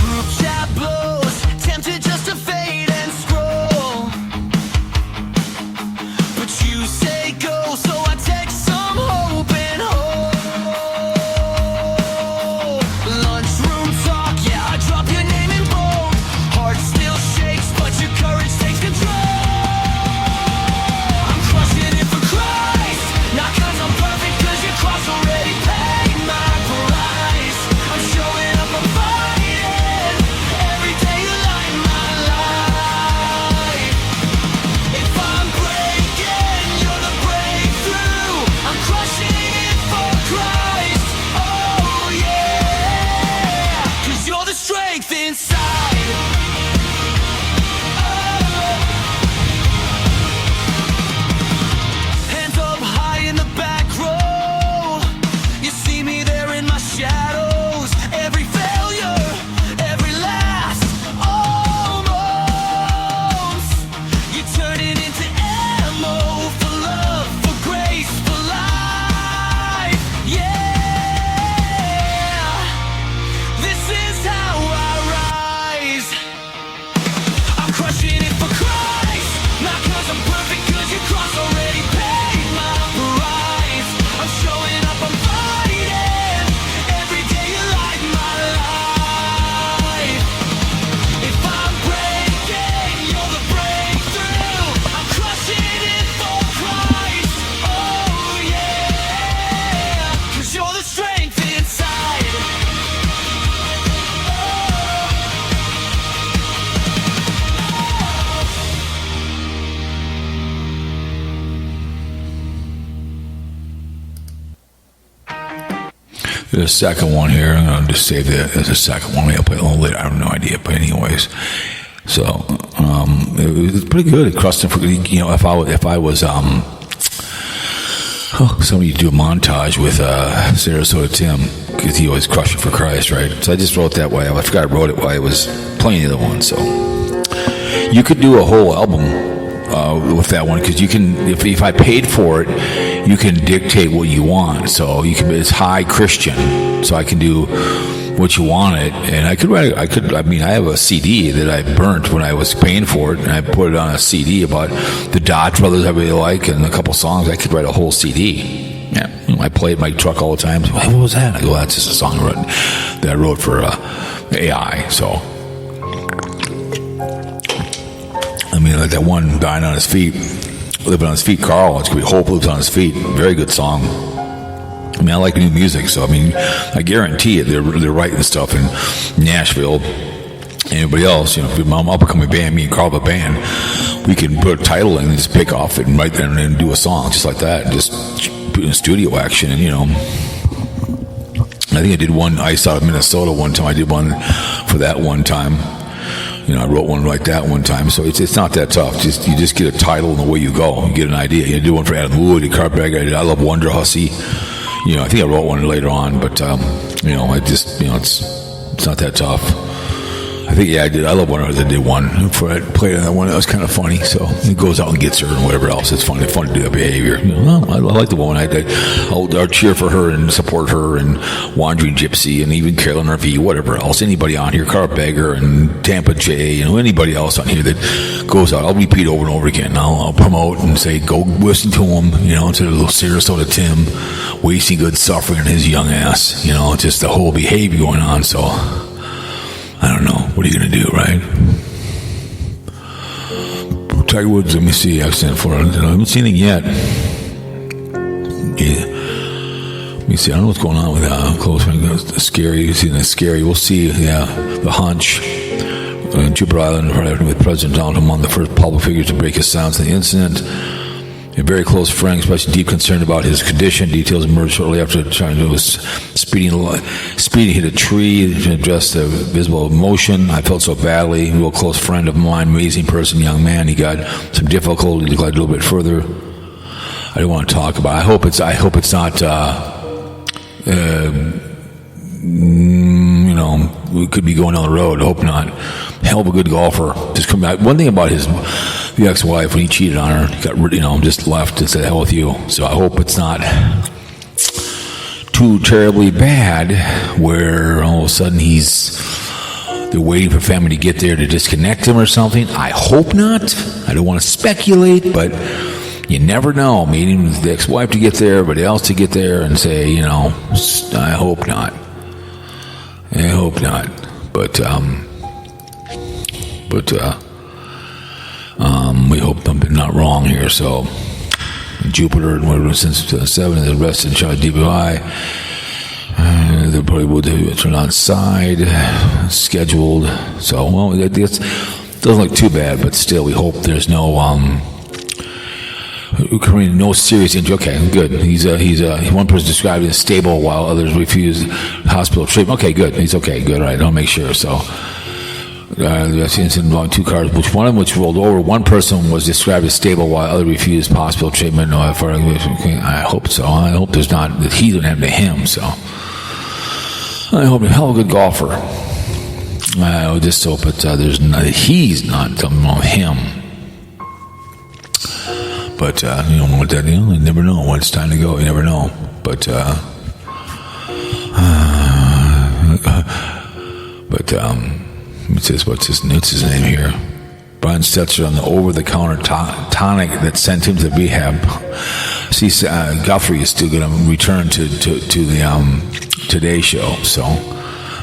Group chat blows, tempted just to fade and scroll, but you say go, so I take some hope and hope. Lunchroom talk, yeah, I drop your name in bold. Heart still shakes, but your courage takes control. I'm crushing it for Christ, not cause I'm perfect, cause your cross already paid my price. I'm showing up, I'm fighting, every day you light my life. If I'm breaking, you're the breakthrough. I'm crushing it for Christ, oh yeah, cause you're the strength inside. Hands up high in the back row, you see me there in my shadows. Every failure, every last almost, you turn it into ammo for love, for grace, for life. Yeah, this is how I rise. I'm crushing it for Christ, not cause I'm perfect, cause your cross already paid my price. I'm showing up, I'm fighting, every day you light my life. If I'm breaking, you're the breakthrough. I'm crushing it for Christ, oh yeah, cause you're the strength inside. There's a second one here. I'm going to just save that as a second one. Maybe I'll play it a little later. I have no idea. But anyways, so it was pretty good. It crushed him for, if I was somebody do a montage with Sarasota Tim, because he always crushed it for Christ, right? So I just wrote that way. I forgot I wrote it while I was playing the other one. So you could do a whole album with that one, because you can, if I paid for it, you can dictate what you want. So you can, it's high Christian, so I can do what you wanted, and I have a CD that I burnt when I was paying for it, and I put it on a CD about the Dodge Brothers I really like, and a couple songs. I could write a whole CD. Yeah, I play it in my truck all the time. So, hey, what was that? I go, that's just a song that I wrote for AI. So, like that one, Dying on His Feet, Living on His Feet, Karl. It's going to be Hope Lives on His Feet. Very good song. I like new music, so I guarantee it. They're writing stuff in Nashville. Anybody else, if I'm up and coming band, me and Karl have a band, we can put a title in and just pick off it and write there and do a song just like that, and just put in studio action. And I think I did one Ice out of Minnesota one time. I did one for that one time. I wrote one like that one time, so it's not that tough. You just get a title and away you go. You get an idea. You do one for Adam Wood, Carpetbagger. I love Wonder Hussy. I think I wrote one later on, but I just it's not that tough. I think I did. I love Wonder Hussy. I did one for I played that one. That was kind of funny. So he goes out and gets her and whatever else. It's fun. It's fun to do that behavior. I like the woman. I'll cheer for her and support her and Wandering Gypsy and even Carolyn RV, whatever else. Anybody on here, Carpetbagger and Tampa J, anybody else on here that goes out. I'll repeat over and over again. I'll promote and say, go listen to him, instead of little Sarasota Tim wasting good suffering on his young ass. Just the whole behavior going on. So I don't know. What are you going to do, right? Tiger Woods, let me see. Accident for it. I haven't seen it yet. Yeah. Let me see. I don't know what's going on with close friend. The scary. You see, that's scary. We'll see. Yeah. The hunch. Jupiter Island, with President Donald among the first public figures to break his silence in the incident. A very close friend expressed deep concern about his condition. Details emerged shortly after trying to do speeding, hit a tree to address the visible emotion. I felt so badly. A real close friend of mine, amazing person, young man. He got some difficulty to glide a little bit further. I don't want to talk about it. I hope it's not. We could be going down the road. I hope not. Hell of a good golfer. Just come back. One thing about the ex-wife, when he cheated on her, he got just left and said, hell with you. So I hope it's not too terribly bad where all of a sudden they're waiting for family to get there to disconnect him or something. I hope not. I don't want to speculate, but you never know. Meaning the ex-wife to get there, everybody else to get there and say, I hope not. I hope not. But we hope I'm not wrong here. So Jupiter, since 2007, is arrested and charged DWI. They probably will turn on side scheduled. So it doesn't look too bad, but still, we hope there's no serious injury. Okay, good. He's one person described as stable while others refused hospital treatment. Okay, good. He's okay. Good. All right. I'll make sure. So. The incident involving two cars, one of which rolled over. One person was described as stable while other refused hospital treatment. I hope so. I hope there's not that he didn't happen to him. So I hope a hell of a good golfer. I just hope there's not, he's not something wrong with him. But you never know when it's time to go. You never know. But what's his name here? Brian Stetzer on the over-the-counter tonic that sent him to rehab. See, Guthrie is still going to return to the Today Show, so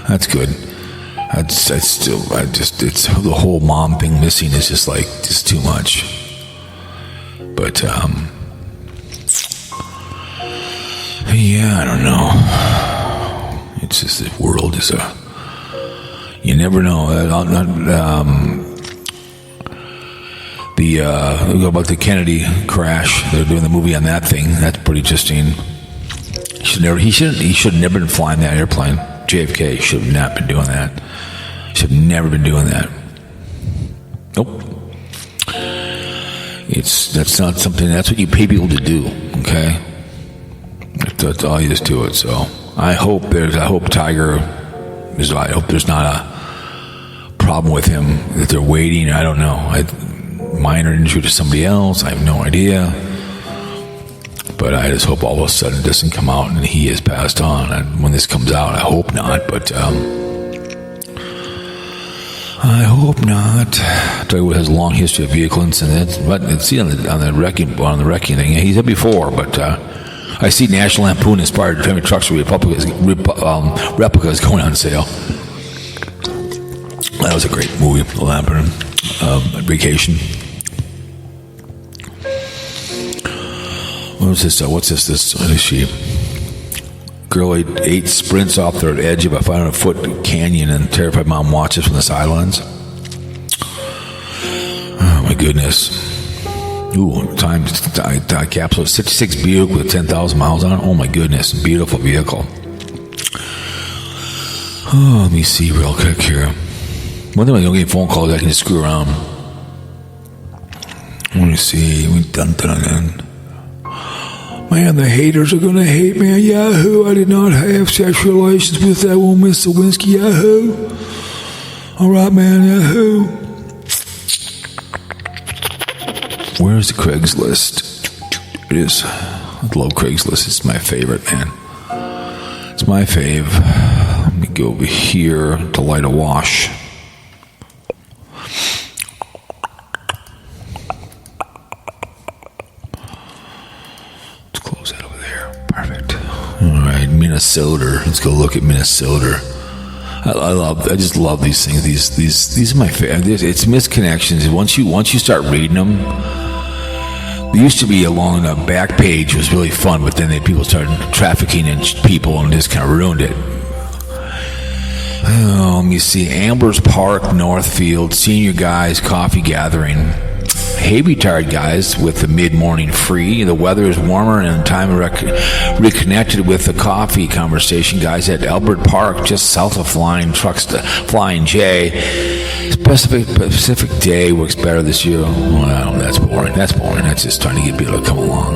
that's good. It's the whole mom thing missing is just too much. But I don't know. It's just the world is you never know. About the Kennedy crash, they're doing the movie on that thing. That's pretty interesting. He should have never been flying that airplane. JFK should have not been doing that. Should have never been doing that. Nope. That's not something. That's what you pay people to do. Okay. That's all you just do it. So I hope Tiger. I hope there's not a problem with him that they're waiting. I don't know. Minor injury to somebody else. I have no idea. But I just hope all of a sudden it doesn't come out and he has passed on. And when this comes out, I hope not. But I hope not. Tiger Woods has a long history of vehicle incidents. But see on the wrecking thing, he's had before. But I see National Lampoon inspired family trucks with replicas going on sale. That was a great movie, The Lampoon Vacation. What's this? She girl ate sprints off the edge of a 500-foot canyon, and terrified mom watches from the sidelines. Oh my goodness! Ooh, time capsule 66 Buick with 10,000 miles on it. Oh my goodness, beautiful vehicle. Oh, let me see real quick here. One thing I don't get phone calls, I can just screw around. Let me see. Man, the haters are gonna hate me. Yahoo! I did not have sexual relations with that one, Miss Lewinsky. Yahoo! All right, man. Yahoo! Where's the Craigslist? It is. I love Craigslist. It's my favorite, man. It's my fave. Let me go over here to light a wash. Let's close that over there. Perfect. All right, Minnesota. Let's go look at Minnesota. I just love these things. These are my favorite. It's misconnections. Once you start reading them. There used to be along the back page was really fun, but then people started trafficking in people and just kind of ruined it. Oh, let me see. Amber's Park, Northfield, senior guys, coffee gathering. Hey, retired guys with the mid-morning free. The weather is warmer and time reconnected with the coffee conversation. Guys at Albert Park, just south of Flying J. Pacific Day works better this year. Well, that's boring. That's just trying to get people to come along.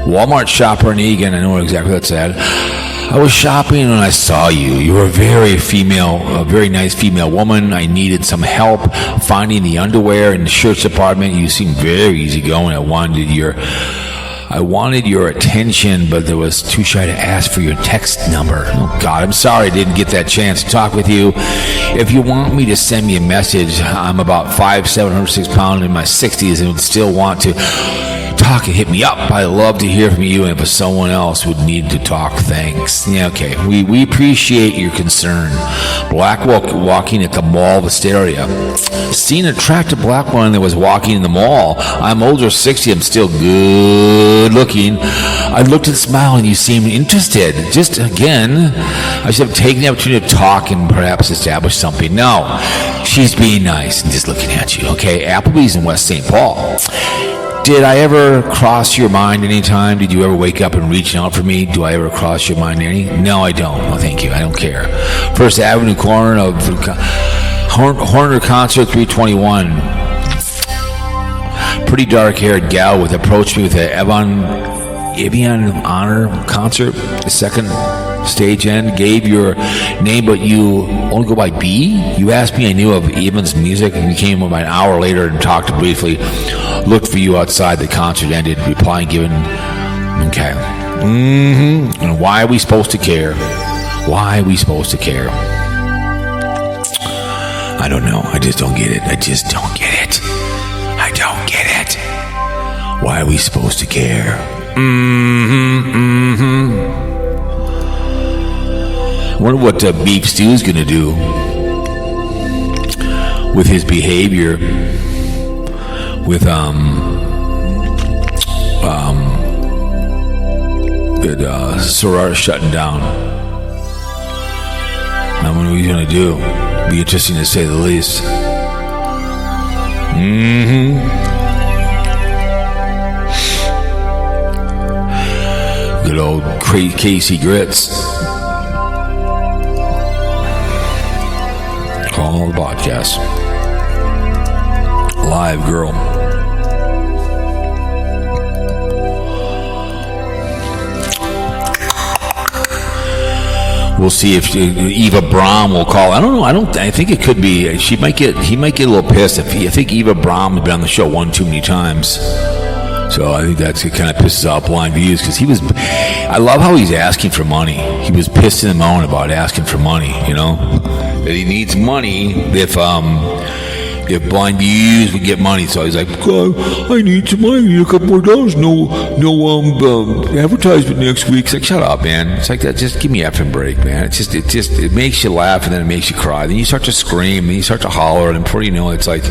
Walmart shopper in Egan. I know exactly what that's at. I was shopping and I saw you. You were a very nice female woman. I needed some help finding the underwear in the shirts department. You seemed very easygoing. I wanted your attention, but I was too shy to ask for your text number. Oh, God, I'm sorry I didn't get that chance to talk with you. If you want me to send me a message, I'm about 5'7", 106 pounds in my 60s and would still want to talk and hit me up. I'd love to hear from you, and if someone else would need to talk, thanks. Yeah, okay. We appreciate your concern. Black walking at the mall of Astoria. Seen an attractive black woman that was walking in the mall. I'm older, 60. I'm still good looking. I looked and smiled, and you seemed interested. Just again, I should have taken the opportunity to talk and perhaps establish something. No, she's being nice and just looking at you. Okay, Applebee's in West St. Paul. Did I ever cross your mind any time? Did you ever wake up and reach out for me? Do I ever cross your mind any? No, I don't. No, thank you. I don't care. First Avenue corner of Horner Concert 321. Pretty dark-haired gal approached me with an Evian Honor concert. The second stage end, gave your name, but you only go by B. You asked me I knew of Evan's music, and you came about an hour later and talked briefly. Looked for you outside. The concert ended. Replying given. Okay. And why are we supposed to care? Why are we supposed to care? I don't know. I just don't get it. I just don't get it. I don't get it. Why are we supposed to care? I wonder what Beef Stew's gonna do with his behavior with Sorara shutting down. I wonder what he's gonna do. Be interesting to say the least. Good old Casey Grits. Call the podcast. Live girl. We'll see if Eva Braun will call. I don't know. I think it could be. He might get a little pissed. I think Eva Braun has been on the show one too many times. So I think that's it. Kind of pisses off BlindViews because he was. I love how he's asking for money. He was pissed in the moment about asking for money. You know that he needs money if BlindViews would get money. So he's like, I need some money. I need a couple more dollars. No advertisement next week. It's like, shut up, man. It's like that. Just give me a effing break, man. It makes you laugh and then it makes you cry. Then you start to scream and you start to holler, and before you know it, it's like,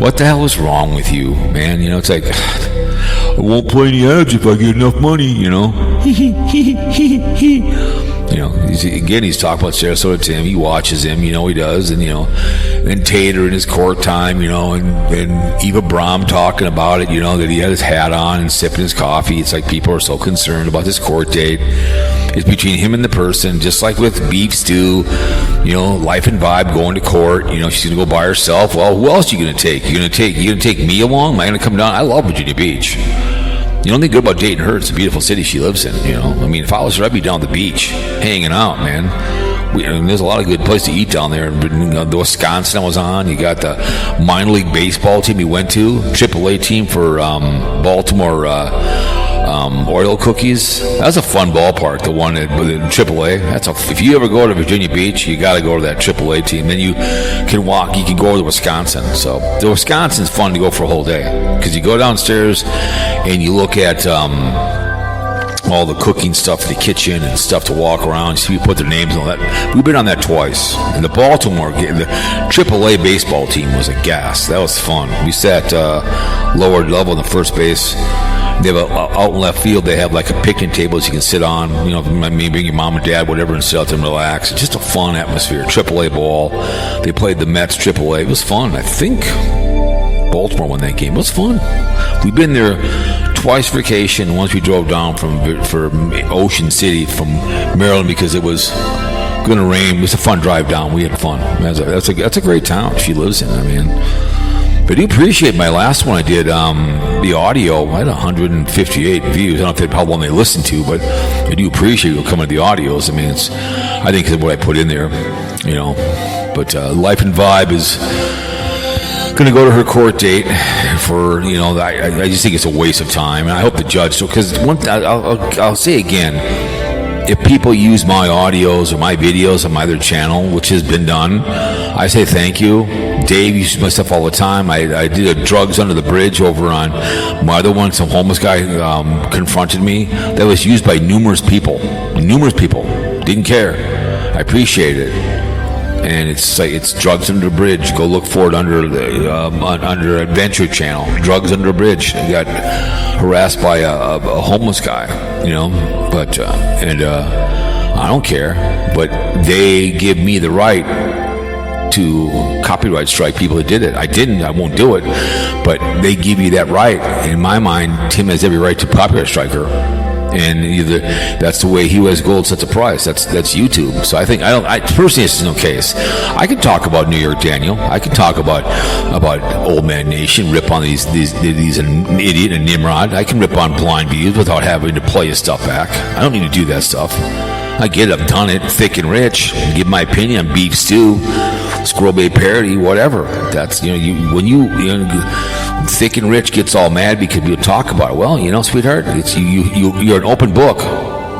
what the hell is wrong with you, man? You know, it's like, I won't play any ads if I get enough money, you know. He's talking about Sarasota Tim. He watches him, he does, and then Tater in his court time, and Eva Braun talking about it, that he had his hat on and sipping his coffee. It's like people are so concerned about this court date. It's between him and the person, just like with beef stew, life and vibe going to court. She's gonna go by herself. Well, who else are you gonna take? You gonna take me along? Am I gonna come down? I love Virginia Beach. The only thing good about Dayton Hurt, it's a beautiful city she lives in. If I was her, I'd be down the beach, hanging out, man. There's a lot of good places to eat down there. The Wisconsin I was on. You got the minor league baseball team we went to, AAA team for Baltimore Oil Cookies. That's a fun ballpark. The one at AAA. If you ever go to Virginia Beach, you got to go to that AAA team. Then you can walk. You can go to Wisconsin. So the Wisconsin's fun to go for a whole day because you go downstairs and you look at all the cooking stuff in the kitchen and stuff to walk around. See people put their names on that. We've been on that twice. And the Baltimore game, the AAA baseball team was a gas. That was fun. We sat lower level in the first base. They have out in left field. They have like a picnic table that you can sit on. Maybe bring your mom and dad, whatever, and sit out there and relax. It's just a fun atmosphere. AAA ball. They played the Mets AAA. It was fun. I think Baltimore won that game. It was fun. We've been there twice vacation. Once we drove down from Ocean City from Maryland because it was going to rain. It was a fun drive down. We had fun. That's a great town she lives in. But I do appreciate my last one I did, the audio. I had 158 views. I don't know how long they listened to, but I do appreciate you coming to the audios. I think it's what I put in there, But Life and Vibe is going to go to her court date for, I just think it's a waste of time. And I hope the judge, because I'll say again, if people use my audios or my videos on my other channel, which has been done, I say thank you. Dave uses my stuff all the time. I did a drugs under the bridge over on my other one. Some homeless guy confronted me. That was used by numerous people. Didn't care. I appreciate it. And it's drugs under the bridge. Go look for it under Adventure Channel. Drugs under the bridge. I got harassed by a homeless guy, But I don't care. But they give me the right to copyright strike people that did it. I didn't. I won't do it. But they give you that right. In my mind, Tim has every right to copyright strike her. And either that's the way he wears gold sets a price. That's YouTube. So I personally, this is no case. I can talk about New York Daniel. I can talk about Old Man Nation, rip on these an idiot and Nimrod. I can rip on BlindViews without having to play his stuff back. I don't need to do that stuff. I get it. I've done it. Thick and Rich. Give my opinion on beef stew, Squirrel Bay parody, whatever. That's when Thick and Rich gets all mad because people talk about it. Well, sweetheart, it's you're an open book.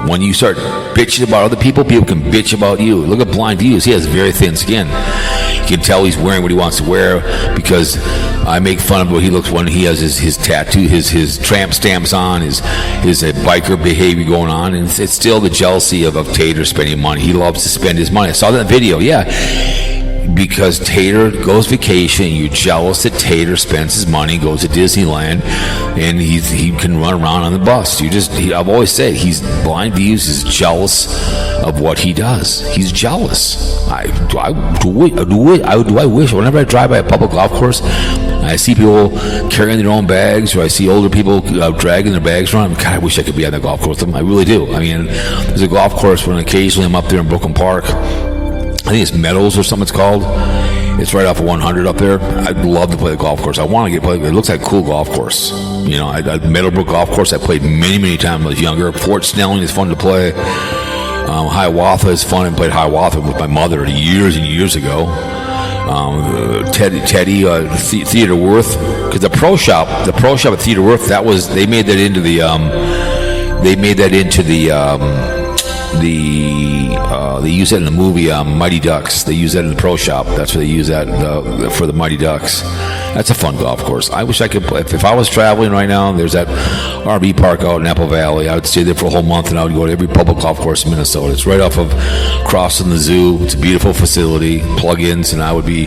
When you start bitching about other people can bitch about you. Look at BlindViews. He has very thin skin. You can tell he's wearing what he wants to wear because I make fun of what he looks when he has his tattoo, his tramp stamps on, his biker behavior going on, and it's still the jealousy of Tater spending money. He loves to spend his money. I saw that video. Yeah. Because Tater goes vacation, you're jealous that Tater spends his money, goes to Disneyland, and he can run around on the bus. I've always said BlindViews is jealous of what he does. He's jealous. Do I wish whenever I drive by a public golf course, I see people carrying their own bags, or I see older people dragging their bags around. God, I wish I could be on that golf course with them. I really do. There's a golf course when occasionally I'm up there in Brooklyn Park. I think it's Meadows or something it's called. It's right off of 100 up there. I'd love to play the golf course. I want to play. It looks like a cool golf course. Meadowbrook Golf Course I played many, many times when I was younger. Fort Snelling is fun to play. Hiawatha is fun. I played Hiawatha with my mother years and years ago. Teddy Theater Worth, because the pro shop at Theater Worth, they made that into they use that in the movie Mighty Ducks. They use that in the pro shop. That's where they use that for the Mighty Ducks. That's a fun golf course. I wish I could play. If I was traveling right now, there's that RV park out in Apple Valley. I would stay there for a whole month, and I would go to every public golf course in Minnesota. It's right off of crossing the zoo. It's a beautiful facility, plug-ins, and I would be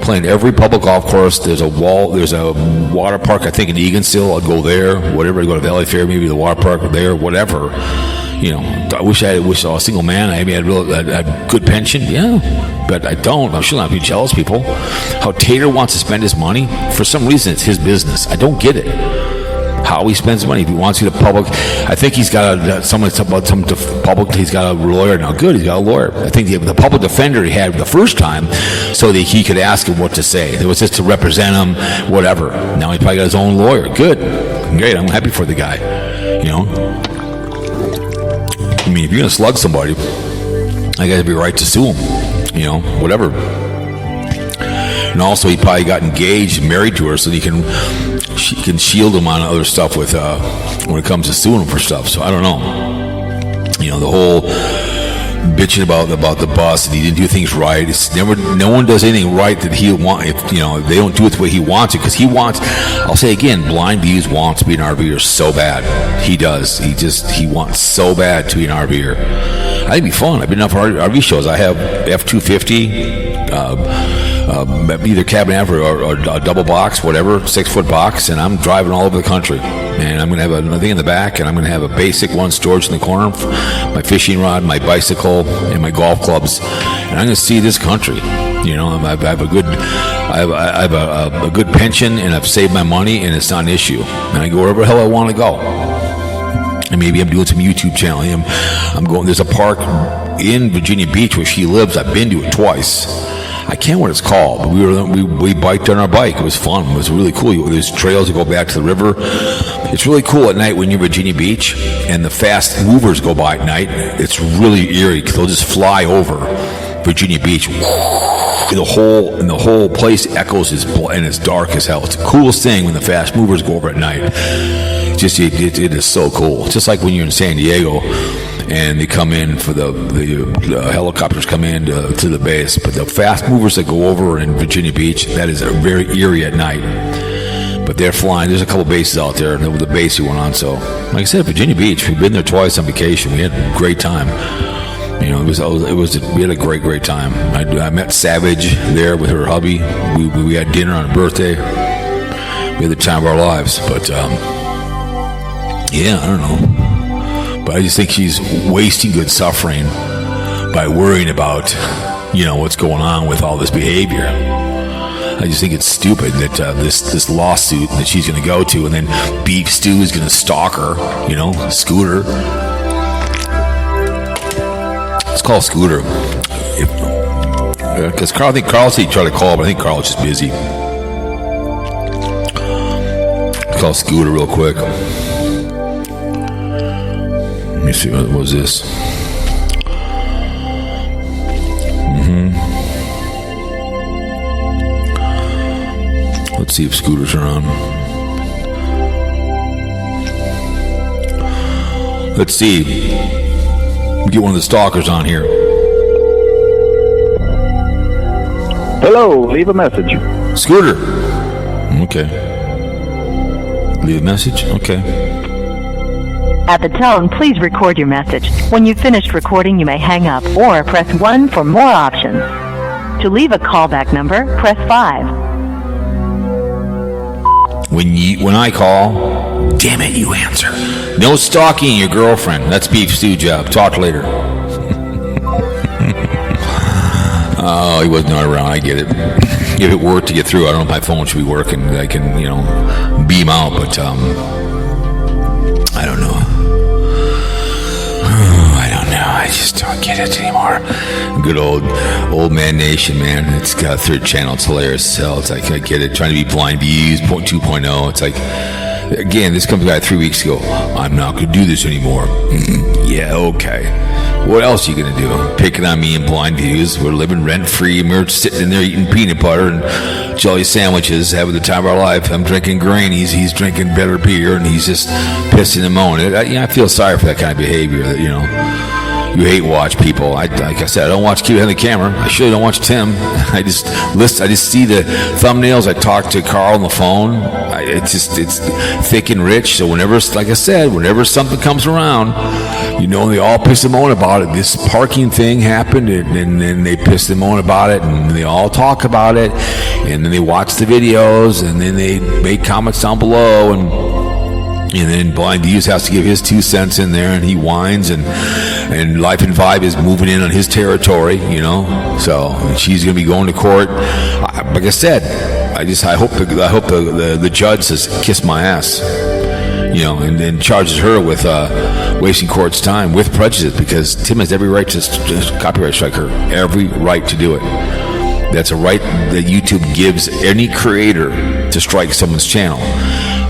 playing every public golf course. There's a water park, I think, in Eaganstill. I'd go there. Whatever, I'd go to Valley Fair, maybe the water park there, whatever. You know, I wish I was a single man. I had a good pension. Yeah, but I don't. I should not be jealous, people. How Tater wants to spend his money, for some reason, it's his business. I don't get it. How he spends money. If he wants you to public, I think he's got someone talk about some public. He's got a lawyer now. Good, he's got a lawyer. I think the public defender he had the first time, so that he could ask him what to say. It was just to represent him, whatever. Now he probably got his own lawyer. Good, great. I'm happy for the guy. You know, I mean, if you're gonna slug somebody, I got to be right to sue him. You know, whatever. And also, he probably got engaged and married to her, so she can shield him on other stuff with when it comes to suing him for stuff. So I don't know. You know, the whole bitching about the boss and he didn't do things right. It's never. No one does anything right that he want. If you know, they don't do it the way he wants it, because he wants. I'll say again, BlindViews wants to be an RVer so bad. He does. He wants so bad to be an RVer. I think it'd be fun. I've been enough RV shows. I have F-250. Either cabin app or a double box, whatever, 6-foot box, and I'm driving all over the country. And I'm going to have a thing in the back, and I'm going to have a basic one storage in the corner, my fishing rod, my bicycle, and my golf clubs. And I'm going to see this country. You know, I have a good pension, and I've saved my money, and it's not an issue. And I go wherever the hell I want to go. And maybe I'm doing some YouTube channel. I'm going. There's a park in Virginia Beach where she lives. I've been to it twice. I can't remember what it's called, but we biked on our bike. It was fun. It was really cool. There's trails that go back to the river. It's really cool at night when you're Virginia Beach and the fast movers go by at night. It's really eerie because they'll just fly over Virginia Beach. The whole place echoes and it's dark as hell. It's the coolest thing when the fast movers go over at night. It is so cool. It's just like when you're in San Diego and they come in for the helicopters come in to the base, but the fast movers that go over in Virginia Beach, that is very eerie at night. But they're flying. There's a couple bases out there, and there was the base we went on. So, like I said, Virginia Beach, we've been there twice on vacation. We had a great time. You know, we had a great time. I met Savage there with her hubby. We had dinner on her birthday. We had the time of our lives. But yeah, I don't know. But I just think she's wasting good suffering by worrying about, you know, what's going on with all this behavior. I just think it's stupid that this lawsuit that she's going to go to, and then Beef Stew is going to stalk her, you know, Scooter. Let's call Scooter. Because I think Karl said he tried to call, but I think Karl's just busy. Let's call Scooter real quick. Let me see, what was this? Let's see if Scooters are on. Let's see. Get one of the stalkers on here. Hello, leave a message. Scooter. Okay. Leave a message? Okay. At the tone, please record your message. When you've finished recording, you may hang up or press 1 for more options. To leave a callback number, press 5. When I call, damn it, you answer. No stalking your girlfriend. That's Beef Stew job. Talk later. Oh, he wasn't around. I get it. If it worked to get through, I don't know if my phone should be working. I can, you know, beam out, but I don't know. I don't know. I just don't get it anymore. Good old man nation, man. It's got a third channel. It's hilarious. So it's like, I get it. Trying to be BlindViews 2.0. It's like, again, this comes out 3 weeks ago. I'm not going to do this anymore. Yeah, okay. What else are you going to do? Picking on me and BlindViews. We're living rent-free. We're sitting in there eating peanut butter and jelly sandwiches, having the time of our life. I'm drinking Grannies. He's drinking better beer, and he's just pissing and moaning. I feel sorry for that kind of behavior. That, you know, you hate watch people. Like I said, I don't watch Q on the camera. I sure don't watch Tim. I just see the thumbnails. I talk to Karl on the phone. It's thick and rich. So whenever, like I said, whenever something comes around, you know, they all piss and moan about it. This parking thing happened, and then they piss and moan about it, and they all talk about it, and then they watch the videos, and then they make comments down below, and And then BlindViews has to give his 2 cents in there, and he whines, and Life and Vibe is moving in on his territory, So she's going to be going to court. Like I said, I hope the judge says kiss my ass, and then charges her with wasting court's time with prejudice, because Tim has every right to copyright strike her, every right to do it. That's a right that YouTube gives any creator to strike someone's channel.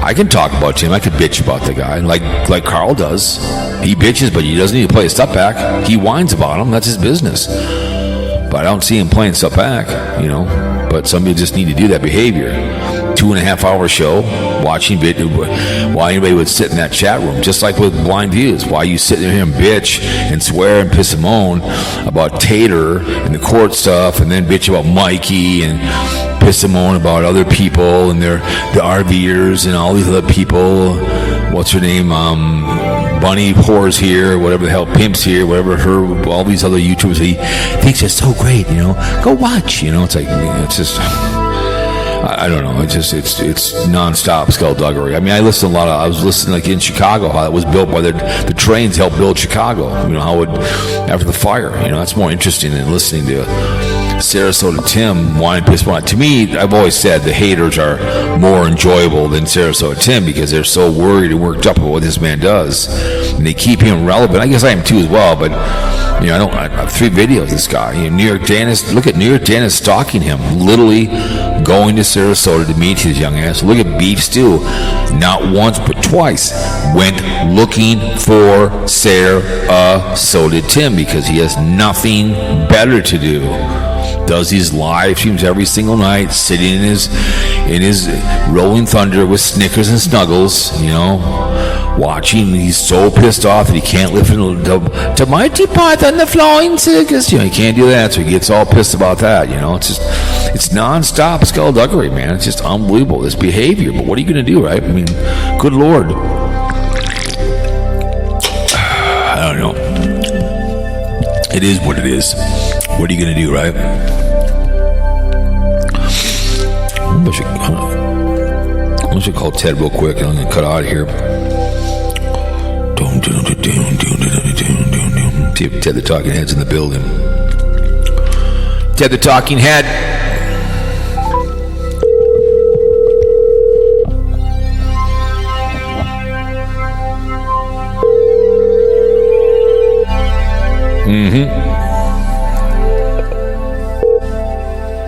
I can talk about Tim. I could bitch about the guy, like Karl does. He bitches, but he doesn't need to play his stuff back. He whines about him. That's his business. But I don't see him playing stuff back, But some people just need to do that behavior. 2.5-hour show, watching why anybody would sit in that chat room, just like with BlindViews. Why you sit there and bitch and swear and piss and moan about Tater and the court stuff, and then bitch about Mikey and piss and moan about other people and the RVers and all these other people. What's her name? Bunny Whores here, whatever the hell, Pimps here, whatever all these other YouTubers he thinks are so great, Go watch, It's like, it's just, I don't know. It's nonstop skullduggery. I mean, I was listening like in Chicago, how it was built by the trains helped build Chicago. How it, after the fire, that's more interesting than listening to Sarasota Tim whine and piss one. To me, I've always said the haters are more enjoyable than Sarasota Tim, because they're so worried and worked up about what this man does, and they keep him relevant. I guess I am too as well, but I have 3 videos of this guy. New York Janice, look at New York Janice stalking him, literally going to Sarasota to meet his young ass. Look at Beef Stew, not once but twice went looking for Sarasota Tim, because he has nothing better to do. Does these live streams every single night, sitting in his Rolling Thunder with Snickers and Snuggles, watching. He's so pissed off that he can't lift to Mighty Pot on the flying circus. He can't do that, so he gets all pissed about that. It's non-stop skullduggery, man. It's just unbelievable, this behavior. But what are you going to do, right? I mean, good Lord. I don't know. It is what it is. What are you going to do, right? I should call Ted real quick, and I'm going to cut out of here. See if Ted the Talking Head's in the building. Ted the Talking Head.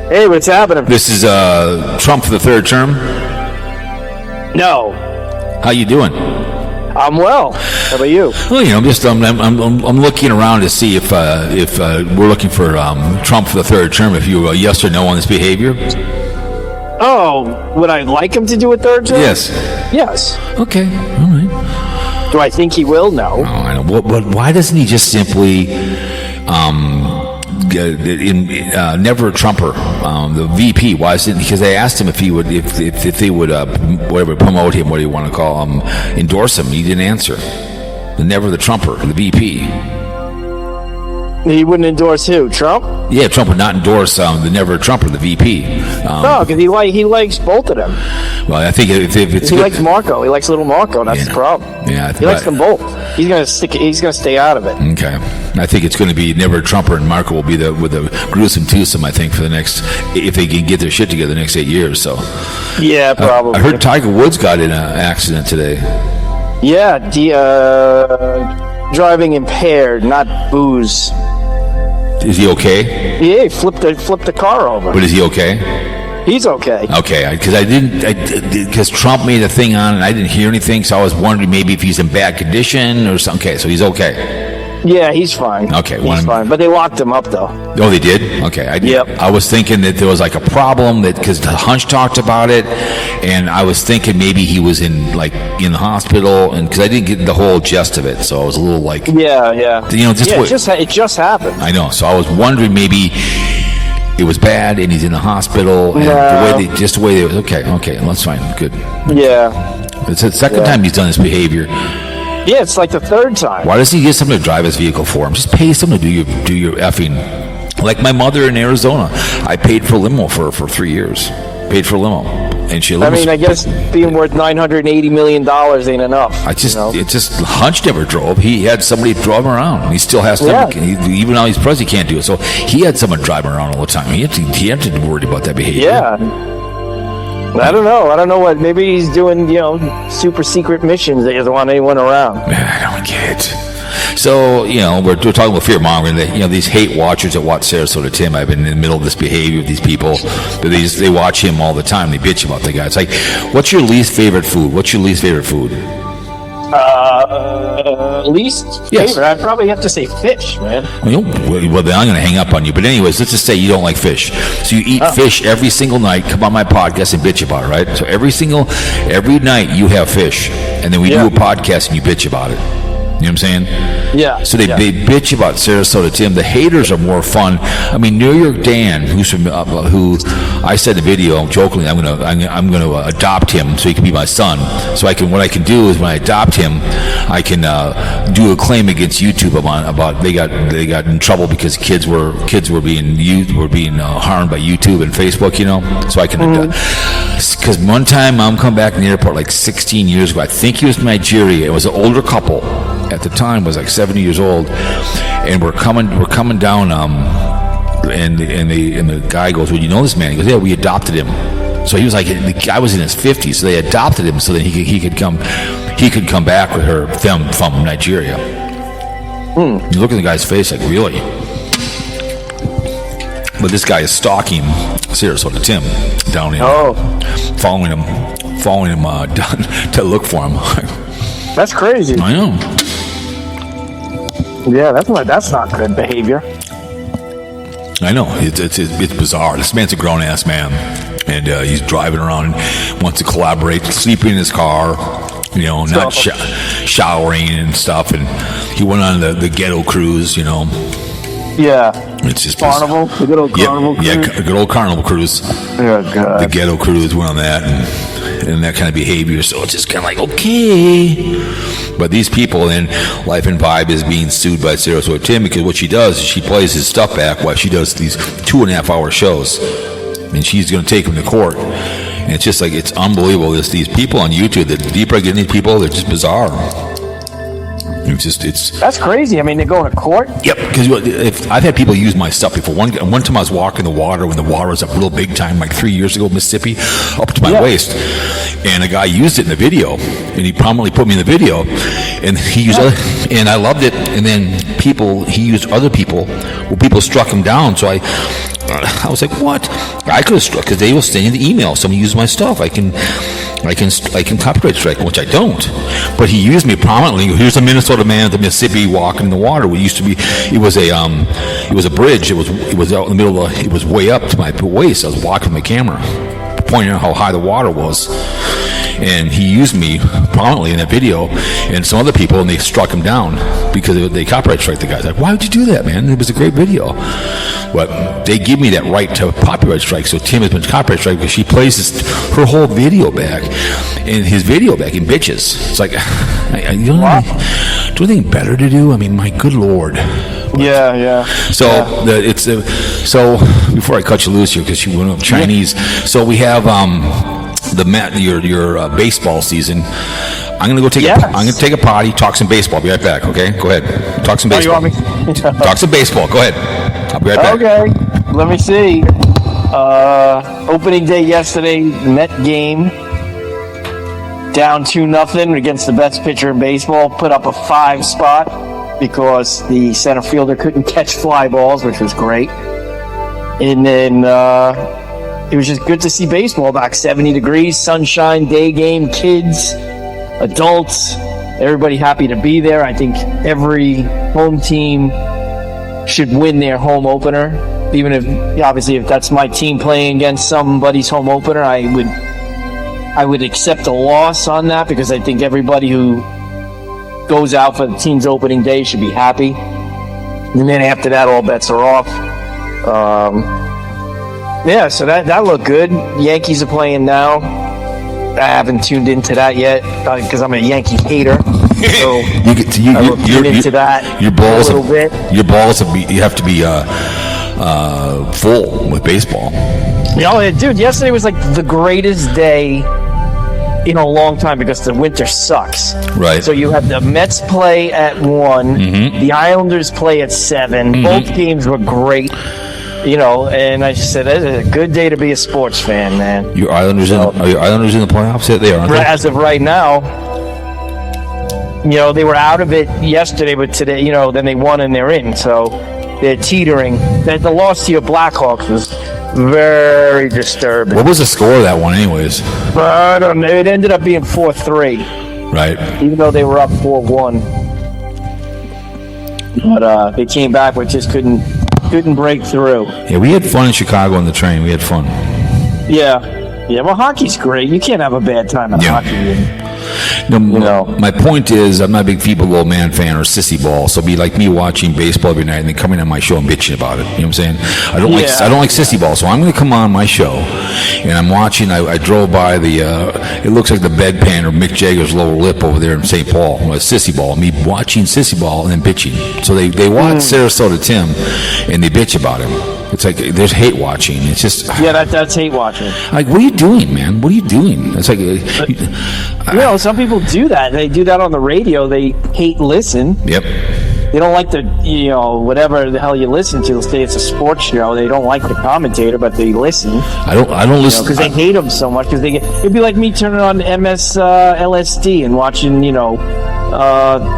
Hey, what's happening? This is Trump for the 3rd term. No. How you doing? I'm well. How about you? Well, I'm looking around to see if we're looking for Trump for the 3rd term. If you yes or no on this behavior. Oh, would I like him to do a 3rd term? Yes. Yes. Okay. All right. Do I think he will? No. Oh, I know. Why doesn't he just simply never a Trumper, the VP? Why isn't? Because they asked him if he would, if they would, whatever, promote him, what do you want to call him, endorse him. He didn't answer. The never the Trumper, the VP. He wouldn't endorse who? Trump? Yeah, Trump would not endorse the never a Trumper, the VP. No, because he likes both of them. Well, I think if it's he good, likes Marco. He likes little Marco. That's the problem. Yeah, he likes them both. He's gonna stay out of it. Okay, I think it's going to be never a Trumper, and Marco will be with a gruesome twosome. I think for the next, if they can get their shit together, the next 8 years. So. Yeah, probably. I heard Tiger Woods got in an accident today. Yeah, driving impaired, not booze. Is he okay? Yeah, he flipped the car over. But is he okay? He's okay. Okay, because Trump made a thing on it, and I didn't hear anything, so I was wondering maybe if he's in bad condition or something. Okay, so he's okay. Yeah, he's fine. Okay, he's fine. But they locked him up though. Oh, they did? Okay, Yep. I was thinking that there was like a problem because the Hunch talked about it, and I was thinking maybe he was in the hospital, and because I didn't get the whole gist of it, so I was a little like, yeah. It just happened. I know, so I was wondering maybe it was bad, and he's in the hospital, and the way they was okay, that's fine, good. Yeah. It's the second time he's done this behavior. Yeah, it's like the 3rd time. Why does he get someone to drive his vehicle for him? Just pay someone to do your effing. Like my mother in Arizona, I paid for a limo for 3 years. Paid for a limo. And she I mean, I guess being worth $980 million ain't enough. It's just Hunch never drove. He had somebody drive him around. He still has to. Even though he's president, he can't do it. So he had someone driving around all the time. He had to be worried about that behavior. Yeah. I don't know what. Maybe he's doing, super secret missions that he doesn't want anyone around. I don't get it. So, we're talking about fear mongering. These hate watchers that watch Sarasota Tim. I've been in the middle of this behavior of these people. They watch him all the time. They bitch about the guy. It's like, what's your least favorite food? Least favorite? I'd probably have to say fish, man. Well, then I'm going to hang up on you. But anyways, let's just say you don't like fish. So you eat fish every single night. Come on my podcast and bitch about it, right? So every night you have fish. And then we do a podcast and you bitch about it. You know what I'm saying? Yeah. So they bitch about Sarasota Tim. The haters are more fun. I mean, New York Dan, who's from who I said in the video jokingly, I'm gonna adopt him so he can be my son. So what I can do is when I adopt him, I can do a claim against YouTube about they got in trouble because kids were being harmed by YouTube and Facebook. So I can because one time Mom come back in the airport like 16 years ago. I think he was from Nigeria. It was an older couple. At the time was like 70 years old, and we're coming down, and the guy goes, "Well, you know this man?" He goes, "Yeah, we adopted him." So he was like, the guy was in his 50s, so they adopted him so that he could come back with her from Nigeria. You look at the guy's face like, really? But this guy is stalking Sarasota Tim down in, following him down to look for him. That's crazy. I know. Yeah, that's not good behavior. I know. It's bizarre. This man's a grown-ass man, and he's driving around and wants to collaborate, sleeping in his car, not showering and stuff. And he went on the ghetto cruise, Yeah. It's just Carnival, the good old Carnival cruise. Yeah, good old Carnival cruise. Oh, God. The ghetto cruise went on that and that kind of behavior. So it's just kind of like, okay. But these people in Life and Vibe is being sued by Sarasota Tim because what she does is she plays his stuff back while she does these 2.5-hour shows. And she's going to take him to court. And it's just like, it's unbelievable. These people on YouTube, the deeper I get into these people, they're just bizarre. That's crazy. I mean, they're going to court? Yep, because I've had people use my stuff before. One time I was walking the water when the water was up real big time, like 3 years ago, Mississippi, up to my waist. And a guy used it in the video, and he prominently put me in the video. And he used and I loved it. And then he used other people. Well, people struck him down. So I was like, what? I could have struck because they will send you the email. Somebody used my stuff. I can copyright strike, which I don't. But he used me prominently. Here's a Minnesota man at the Mississippi walking in the water. It was a bridge. It was out in the middle of it was way up to my waist. I was walking my camera, pointing out how high the water was. And he used me prominently in that video, and some other people, and they struck him down because they copyright strike the guys. Like, why would you do that, man? It was a great video. But they give me that right to copyright strike. So Tim has been copyright strike because she plays her whole video back, and his video back in bitches. It's like, do anything better to do? I mean, my good Lord. Yeah. So so before I cut you loose here because you went up Chinese. So we have your baseball season. I'm gonna go take I'm gonna take a potty, talk some baseball. I'll be right back. Okay, go ahead. Talk some baseball. You want me? Talk some baseball. Go ahead. I'll be right back. Okay. Let me see. Opening day yesterday, Met game. Down 2-0 against the best pitcher in baseball. Put up a 5 spot because the center fielder couldn't catch fly balls, which was great. And then it was just good to see baseball back. 70 degrees, sunshine, day game, kids, adults, everybody happy to be there. I think every home team should win their home opener. Even if that's my team playing against somebody's home opener, I would accept a loss on that because I think everybody who goes out for the team's opening day should be happy. And then after that, all bets are off. So that looked good. Yankees are playing now. I haven't tuned into that yet because I'm a Yankee hater. So you're into that your balls a little bit. Your balls you have to be full with baseball. Dude, yesterday was like the greatest day in a long time because the winter sucks. Right. So you have the Mets play at 1, the Islanders play at 7. Both games were great. And I just said, it's a good day to be a sports fan, man. Your Islanders are your Islanders in the playoffs? Yeah, they are, aren't they? As of right now, they were out of it yesterday, but today, then they won and they're in. So they're teetering. The loss to your Blackhawks was very disturbing. What was the score of that one, anyways? I don't know. It ended up being 4-3. Right. Even though they were up 4-1. But they came back, but just couldn't break through. Yeah, we had fun in Chicago on the train. We had fun. Yeah. Well, hockey's great. You can't have a bad time at hockey. No, my point is, I'm not a big feeble old man fan or sissy ball, so it'd be like me watching baseball every night and then coming on my show and bitching about it. You know what I'm saying? I don't like sissy ball, so I'm going to come on my show and I'm watching. I drove by it looks like the bedpan or Mick Jagger's lower lip over there in St. Paul. Sissy ball, me watching sissy ball and then bitching. So they watch Sarasota Tim and they bitch about him. It's like there's hate watching. It's just that's hate watching. Like, what are you doing, man? What are you doing? It's like some people do that. They do that on the radio. They hate listen. Yep. They don't like the whatever the hell you listen to. Say it's a sports show. They don't like the commentator, but they listen. I don't listen because they hate them so much. Because it'd be like me turning on LSD and watching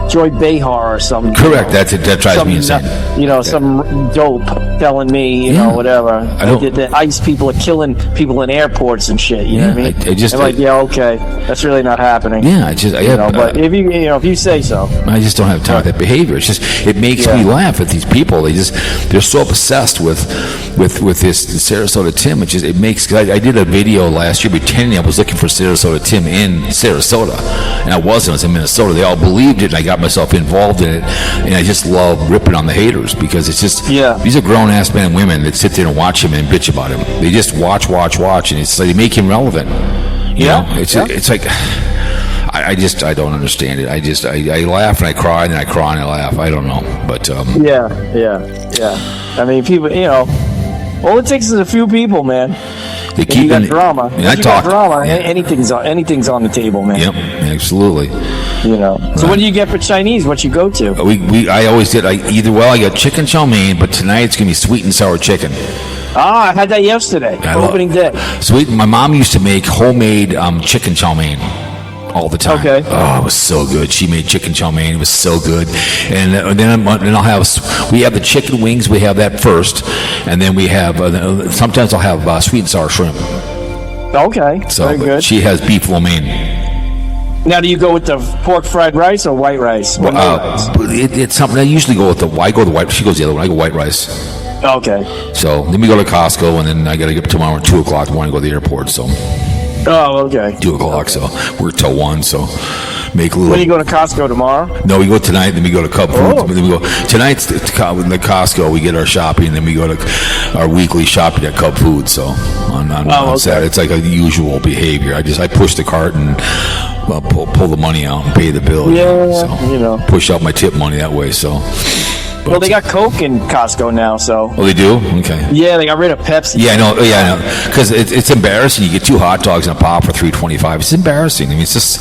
Joy Behar or something. Correct. That drives me insane. Some dope telling me, whatever. The ICE people are killing people in airports and shit. You know what I mean? Okay, that's really not happening. Yeah, but if you say so. I just don't have time for that behavior. It's just it makes me laugh at these people. They're so obsessed with this Sarasota Tim. It makes. Cause I did a video last year pretending I was looking for Sarasota Tim in Sarasota, and I wasn't. I was in Minnesota. They all believed it, and I got myself involved in it. And I just love ripping on the haters because it's just these are grown ass men and women that sit there and watch him and bitch about him. They just watch, and it's like they make him relevant. You know? It's like. I don't understand it. I laugh and I cry and then I cry and I laugh. I don't know, but I mean, people, all it takes is a few people, man. They keep got drama. Drama. Yeah. Anything's on the table, man. Yep, absolutely. So what do you get for Chinese? What you go to? I always did. I got chicken chow mein, but tonight it's gonna be sweet and sour chicken. I had that yesterday. Opening day. Sweet. My mom used to make homemade chicken chow mein. All the time. Okay. Oh, it was so good. She made chicken chow mein. It was so good. And then I'll have. We have the chicken wings. We have that first, and then we have. Sometimes I'll have sweet and sour shrimp. Okay. So very good. She has beef lo mein. Now, do you go with the pork fried rice or white rice? It's something I usually go with the. I go the white. She goes the other one. I go white rice. Okay. So then we go to Costco, and then I got to get up tomorrow at 2:00 in the morning to go to the airport. So. Oh, okay. 2:00, so we're till 1. So make a little. When are you going to Costco tomorrow? No, we go tonight. Then we go to Cub Foods. Then we go tonight's the Costco. We get our shopping. Then we go to our weekly shopping at Cub Foods. So on Saturday, it's like a usual behavior. I push the cart and pull the money out and pay the bill. Yeah, push out my tip money that way. So. Well, they got Coke in Costco now, so. Oh, they do? Okay. Yeah, they got rid of Pepsi. Yeah, I know. Because it's embarrassing. You get 2 hot dogs and a pop for $3.25. It's embarrassing. I mean, it's just.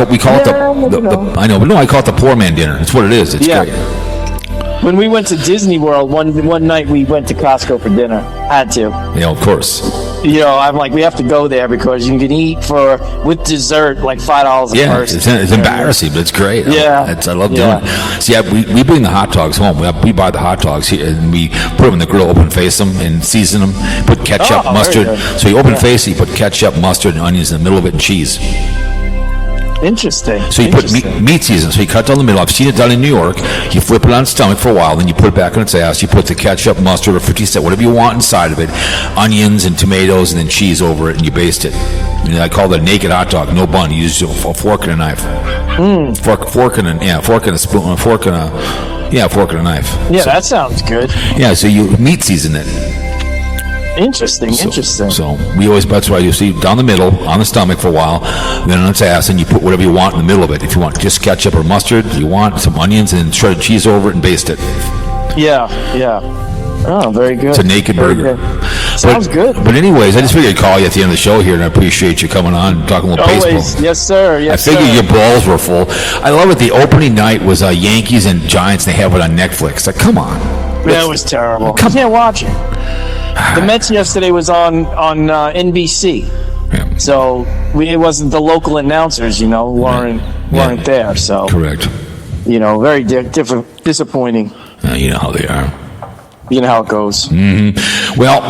We call it I know, but no, I call it the poor man dinner. It's what it is. It's great. When we went to Disney World, one night we went to Costco for dinner. Had to. Of course. I'm like, we have to go there because you can eat with dessert like $5 a person. It's embarrassing, but it's great. I love doing it. See, we bring the hot dogs home. We buy the hot dogs here, and we put them in the grill, open face them, and season them. Put ketchup, mustard. So you open face it, you put ketchup, mustard, and onions in the middle of it, and cheese. Interesting. So you put meat season. So you cut down the middle. I've seen it done in New York. You flip it on its stomach for a while, then you put it back on its ass. You put the ketchup, mustard, or 50 cent, whatever you want inside of it, onions and tomatoes, and then cheese over it, and you baste it. And I call that a naked hot dog, no bun. You use a fork and a knife. Fork and a spoon, fork and a knife. Yeah, that sounds good. Yeah, so you meat season it. Interesting. So that's why you see down the middle on the stomach for a while, then on its ass, and you put whatever you want in the middle of it. If you want just ketchup or mustard, you want some onions and shredded cheese over it and baste it. Yeah. Oh, very good. It's a naked Very burger. good. Sounds good. But anyways, I just figured I'd call you at the end of the show here, and I appreciate you coming on and talking a little Always. baseball. Yes, sir. Yes, I figured sir. your balls were full. I love it. The opening night was Yankees and Giants, and they have it on Netflix. Like, come on. That was terrible. Come- I can't watch it. The Mets yesterday was on NBC. Yeah. So it wasn't the local announcers, weren't there. So Correct. very disappointing. You know how they are. You know how it goes. Well,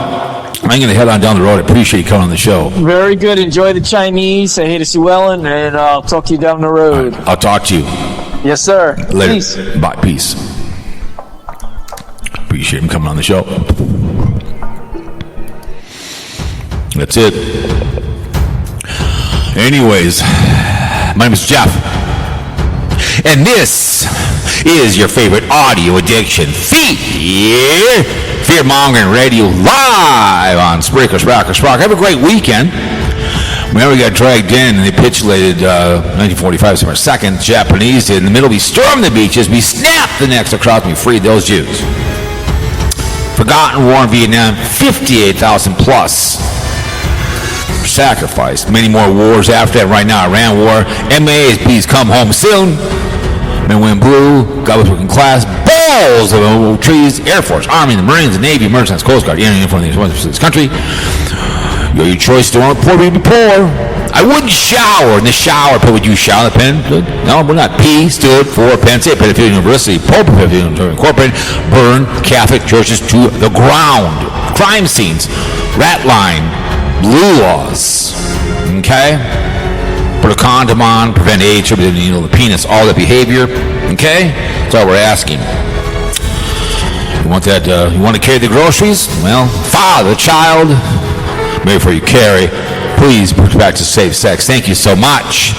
I'm going to head on down the road. I appreciate you coming on the show. Very good. Enjoy the Chinese. Say hey to Sue Ellen, and I'll talk to you down the road. I'll talk to you Yes, sir. later. Peace. Bye. Peace. Appreciate him coming on the show. That's it. Anyways, my name is Jeff, and this is your favorite audio addiction fear-mongering radio live on Spreaker. Have a great weekend. Remember, we got dragged in and they capitulated 1945, September 2nd. Japanese did. In the middle, we stormed the beaches. We snapped the necks across. We freed those Jews. Forgotten war in Vietnam, 58,000 plus sacrificed. Many more wars after that. Right now, Iran war. MAs, please come home soon. Men, women, blue. God was working class. Balls of trees. Air Force, Army, the Marines, the Navy, Merchants, Coast Guard. Union uniform of this country. Your choice to want poor people poor. I wouldn't shower in the shower. But would you shower in the pen? Good. No, we're not. P stood for Penn State Pedophilia University. Pope Pedophilia Incorporated. Burn Catholic churches to the ground. Crime scenes. Rat line. Blue laws. Okay? Put a condom on. Prevent AIDS. The penis. All that behavior. Okay? That's all we're asking. You want that? You want to carry the groceries? Well, father, the child. Maybe before you carry, please practice safe sex. Thank you so much.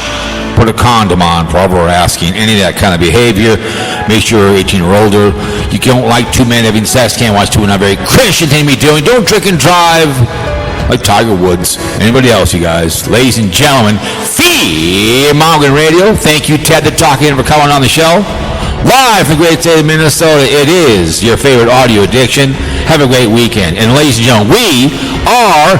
Put a condom on for all we're asking. Any of that kind of behavior. Make sure you're 18 or older. You don't like two men having sex. Can't watch two not very Christian thing to be doing. Don't drink and drive like Tiger Woods. Anybody else, you guys? Ladies and gentlemen, Fear-mongering Radio. Thank you, Ted, the talking for coming on the show. Live from the great state of Minnesota, it is your favorite audio addiction. Have a great weekend. And ladies and gentlemen, we are